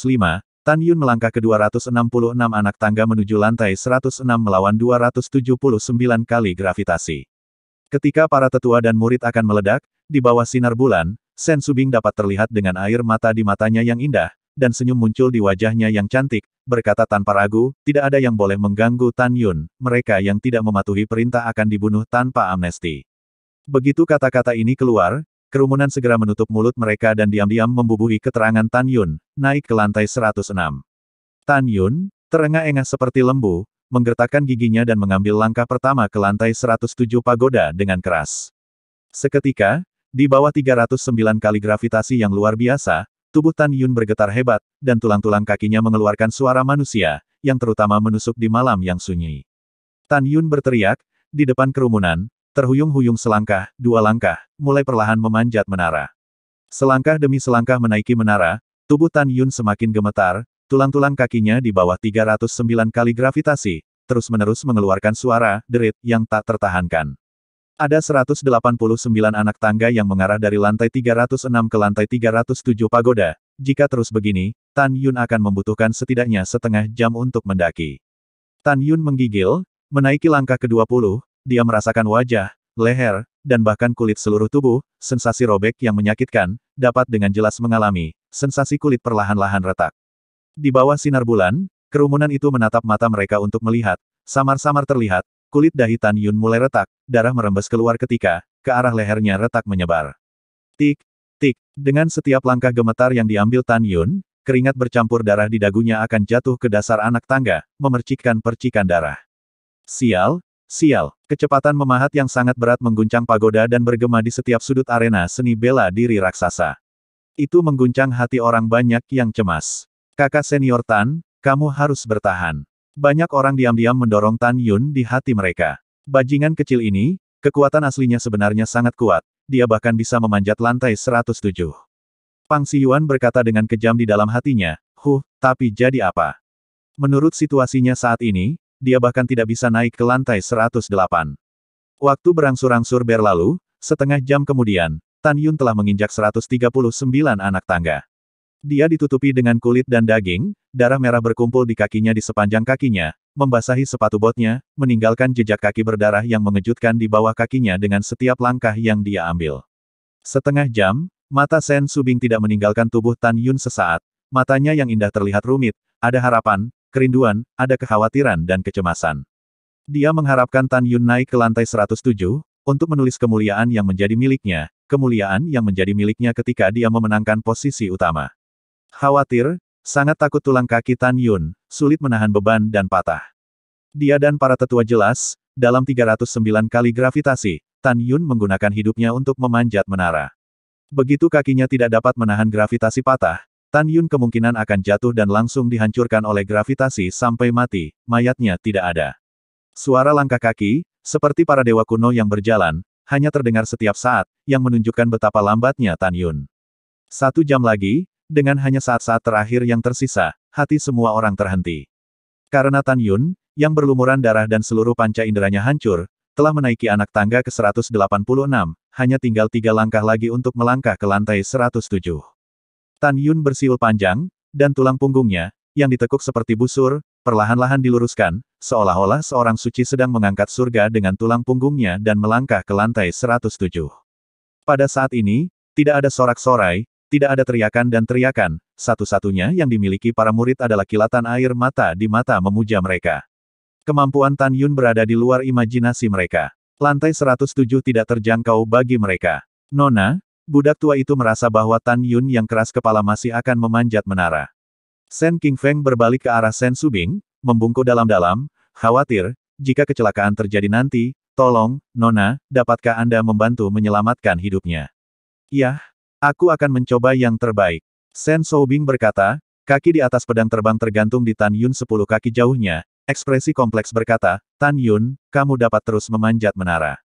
A: Tan Yun melangkah ke 266 anak tangga menuju lantai 106 melawan 279 kali gravitasi. Ketika para tetua dan murid akan meledak, di bawah sinar bulan, Sen Subing dapat terlihat dengan air mata di matanya yang indah, dan senyum muncul di wajahnya yang cantik, berkata tanpa ragu, tidak ada yang boleh mengganggu Tan Yun, mereka yang tidak mematuhi perintah akan dibunuh tanpa amnesti. Begitu kata-kata ini keluar, kerumunan segera menutup mulut mereka dan diam-diam membubuhi keterangan Tan Yun, naik ke lantai 106. Tan Yun, terengah-engah seperti lembu, menggertakkan giginya dan mengambil langkah pertama ke lantai 107 pagoda dengan keras. Seketika, di bawah 309 kali gravitasi yang luar biasa, tubuh Tan Yun bergetar hebat, dan tulang-tulang kakinya mengeluarkan suara manusia, yang terutama menusuk di malam yang sunyi. Tan Yun berteriak, di depan kerumunan, terhuyung-huyung selangkah, 2 langkah, mulai perlahan memanjat menara. Selangkah demi selangkah menaiki menara, tubuh Tan Yun semakin gemetar, tulang-tulang kakinya di bawah 309 kali gravitasi, terus-menerus mengeluarkan suara, derit, yang tak tertahankan. Ada 189 anak tangga yang mengarah dari lantai 306 ke lantai 307 pagoda, jika terus begini, Tan Yun akan membutuhkan setidaknya setengah jam untuk mendaki. Tan Yun menggigil, menaiki langkah ke-20, dia merasakan wajah, leher, dan bahkan kulit seluruh tubuh, sensasi robek yang menyakitkan, dapat dengan jelas mengalami, sensasi kulit perlahan-lahan retak. Di bawah sinar bulan, kerumunan itu menatap mata mereka untuk melihat, samar-samar terlihat, kulit dahi Tan Yun mulai retak, darah merembes keluar ketika, ke arah lehernya retak menyebar. Tik, tik, dengan setiap langkah gemetar yang diambil Tan Yun, keringat bercampur darah di dagunya akan jatuh ke dasar anak tangga, memercikkan percikan darah. Sial, sial, kecepatan memahat yang sangat berat mengguncang pagoda dan bergema di setiap sudut arena seni bela diri raksasa. Itu mengguncang hati orang banyak yang cemas. Kakak senior Tan, kamu harus bertahan. Banyak orang diam-diam mendorong Tan Yun di hati mereka. Bajingan kecil ini, kekuatan aslinya sebenarnya sangat kuat, dia bahkan bisa memanjat lantai 107. Pang Siyuan berkata dengan kejam di dalam hatinya, tapi jadi apa? Menurut situasinya saat ini, dia bahkan tidak bisa naik ke lantai 108. Waktu berangsur-angsur berlalu, setengah jam kemudian, Tan Yun telah menginjak 139 anak tangga. Dia ditutupi dengan kulit dan daging, darah merah berkumpul di kakinya di sepanjang kakinya, membasahi sepatu botnya, meninggalkan jejak kaki berdarah yang mengejutkan di bawah kakinya dengan setiap langkah yang dia ambil. Setengah jam, mata Sen Subing tidak meninggalkan tubuh Tan Yun sesaat, matanya yang indah terlihat rumit, ada harapan, kerinduan, ada kekhawatiran dan kecemasan. Dia mengharapkan Tan Yun naik ke lantai 107, untuk menulis kemuliaan yang menjadi miliknya, kemuliaan yang menjadi miliknya ketika dia memenangkan posisi utama. Khawatir, sangat takut tulang kaki Tan Yun, sulit menahan beban dan patah. Dia dan para tetua jelas, dalam 309 kali gravitasi, Tan Yun menggunakan hidupnya untuk memanjat menara. Begitu kakinya tidak dapat menahan gravitasi patah, Tan Yun kemungkinan akan jatuh dan langsung dihancurkan oleh gravitasi sampai mati, mayatnya tidak ada. Suara langkah kaki, seperti para dewa kuno yang berjalan, hanya terdengar setiap saat, yang menunjukkan betapa lambatnya Tan Yun. 1 jam lagi, dengan hanya saat-saat terakhir yang tersisa, hati semua orang terhenti. Karena Tan Yun, yang berlumuran darah dan seluruh panca inderanya hancur, telah menaiki anak tangga ke 186, hanya tinggal 3 langkah lagi untuk melangkah ke lantai 107. Tan Yun bersiul panjang, dan tulang punggungnya, yang ditekuk seperti busur, perlahan-lahan diluruskan, seolah-olah seorang suci sedang mengangkat surga dengan tulang punggungnya dan melangkah ke lantai 107. Pada saat ini, tidak ada sorak-sorai, tidak ada teriakan dan teriakan, satu-satunya yang dimiliki para murid adalah kilatan air mata di mata memuja mereka. Kemampuan Tan Yun berada di luar imajinasi mereka. Lantai 107 tidak terjangkau bagi mereka. Nona, budak tua itu merasa bahwa Tan Yun yang keras kepala masih akan memanjat menara. Sen King Feng berbalik ke arah Sen Subing, membungkuk dalam-dalam, khawatir, jika kecelakaan terjadi nanti, tolong, Nona, dapatkah Anda membantu menyelamatkan hidupnya? Yah, aku akan mencoba yang terbaik. Sen Soubing berkata, kaki di atas pedang terbang tergantung di Tan Yun 10 kaki jauhnya, ekspresi kompleks berkata, Tan Yun, kamu dapat terus memanjat menara.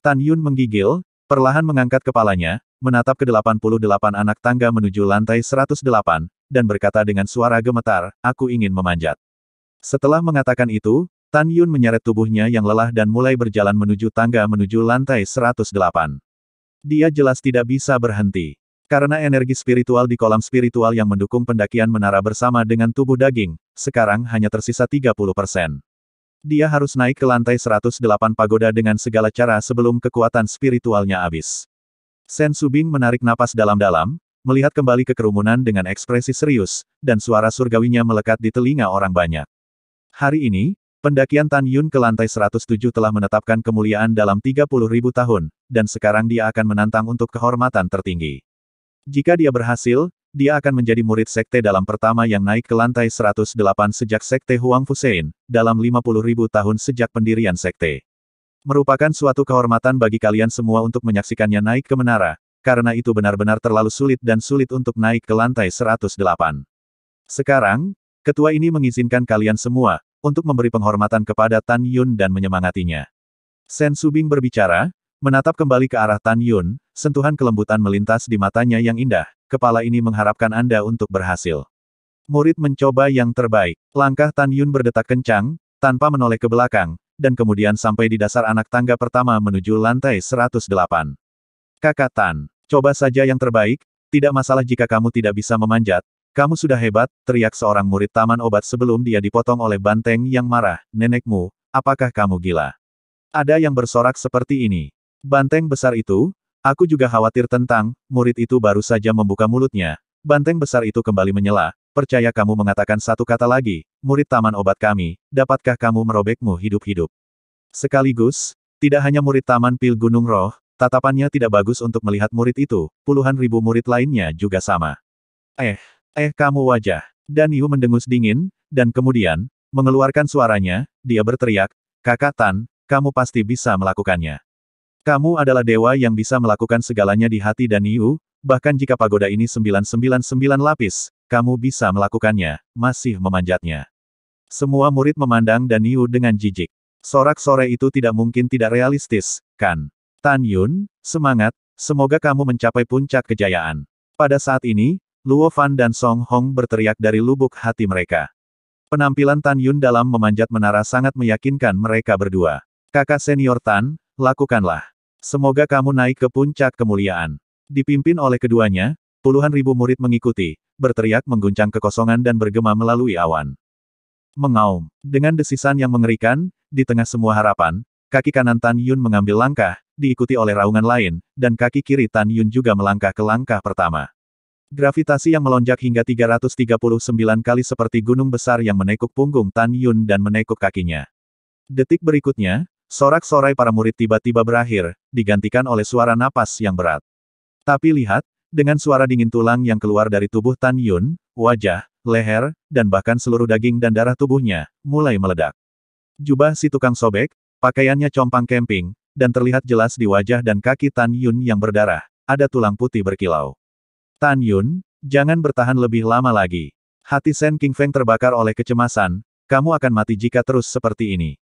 A: Tan Yun menggigil, perlahan mengangkat kepalanya, menatap ke 88 anak tangga menuju lantai 108, dan berkata dengan suara gemetar, aku ingin memanjat. Setelah mengatakan itu, Tan Yun menyeret tubuhnya yang lelah dan mulai berjalan menuju tangga menuju lantai 108. Dia jelas tidak bisa berhenti. Karena energi spiritual di kolam spiritual yang mendukung pendakian menara bersama dengan tubuh daging, sekarang hanya tersisa 30%. Dia harus naik ke lantai 108 pagoda dengan segala cara sebelum kekuatan spiritualnya habis. Sen Subing menarik napas dalam-dalam, melihat kembali ke kerumunan dengan ekspresi serius, dan suara surgawinya melekat di telinga orang banyak. Hari ini, pendakian Tan Yun ke lantai 107 telah menetapkan kemuliaan dalam 30.000 tahun, dan sekarang dia akan menantang untuk kehormatan tertinggi. Jika dia berhasil, dia akan menjadi murid sekte dalam pertama yang naik ke lantai 108 sejak sekte Huang Fusein, dalam 50.000 tahun sejak pendirian sekte. Merupakan suatu kehormatan bagi kalian semua untuk menyaksikannya naik ke menara, karena itu benar-benar terlalu sulit dan sulit untuk naik ke lantai 108. Sekarang, ketua ini mengizinkan kalian semua, untuk memberi penghormatan kepada Tan Yun dan menyemangatinya. Sen Subing berbicara, menatap kembali ke arah Tan Yun, sentuhan kelembutan melintas di matanya yang indah, kepala ini mengharapkan Anda untuk berhasil. Murid mencoba yang terbaik. Langkah Tan Yun berdetak kencang, tanpa menoleh ke belakang, dan kemudian sampai di dasar anak tangga pertama menuju lantai 108. Kakak Tan, coba saja yang terbaik, tidak masalah jika kamu tidak bisa memanjat. Kamu sudah hebat, teriak seorang murid taman obat sebelum dia dipotong oleh banteng yang marah. Nenekmu, apakah kamu gila? Ada yang bersorak seperti ini. Banteng besar itu, aku juga khawatir tentang, murid itu baru saja membuka mulutnya. Banteng besar itu kembali menyela, percaya kamu mengatakan satu kata lagi, murid taman obat kami, dapatkah kamu merobekmu hidup-hidup? Sekaligus, tidak hanya murid taman pil Gunung Roh, tatapannya tidak bagus untuk melihat murid itu, puluhan ribu murid lainnya juga sama. Kamu wajah. Dan Yu mendengus dingin, dan kemudian, mengeluarkan suaranya, dia berteriak, Kakak Tan, kamu pasti bisa melakukannya. Kamu adalah dewa yang bisa melakukan segalanya di hati dan Yu, bahkan jika pagoda ini 999 lapis, kamu bisa melakukannya, masih memanjatnya. Semua murid memandang dan Yu dengan jijik. Sorak-sore itu tidak mungkin tidak realistis, kan? Tan Yun, semangat, semoga kamu mencapai puncak kejayaan. Pada saat ini, Luo Fan dan Song Hong berteriak dari lubuk hati mereka. Penampilan Tan Yun dalam memanjat menara sangat meyakinkan mereka berdua. Kakak senior Tan, lakukanlah. Semoga kamu naik ke puncak kemuliaan. Dipimpin oleh keduanya, puluhan ribu murid mengikuti, berteriak mengguncang kekosongan dan bergema melalui awan. Mengaum. Dengan desisan yang mengerikan, di tengah semua harapan, kaki kanan Tan Yun mengambil langkah, diikuti oleh raungan lain, dan kaki kiri Tan Yun juga melangkah ke langkah pertama. Gravitasi yang melonjak hingga 339 kali seperti gunung besar yang menekuk punggung Tan Yun dan menekuk kakinya. Detik berikutnya, sorak-sorai para murid tiba-tiba berakhir, digantikan oleh suara napas yang berat. Tapi lihat, dengan suara dingin tulang yang keluar dari tubuh Tan Yun, wajah, leher, dan bahkan seluruh daging dan darah tubuhnya, mulai meledak. Jubah si tukang sobek, pakaiannya compang camping, dan terlihat jelas di wajah dan kaki Tan Yun yang berdarah, ada tulang putih berkilau. Tan Yun, jangan bertahan lebih lama lagi. Hati Sen King Feng terbakar oleh kecemasan, kamu akan mati jika terus seperti ini.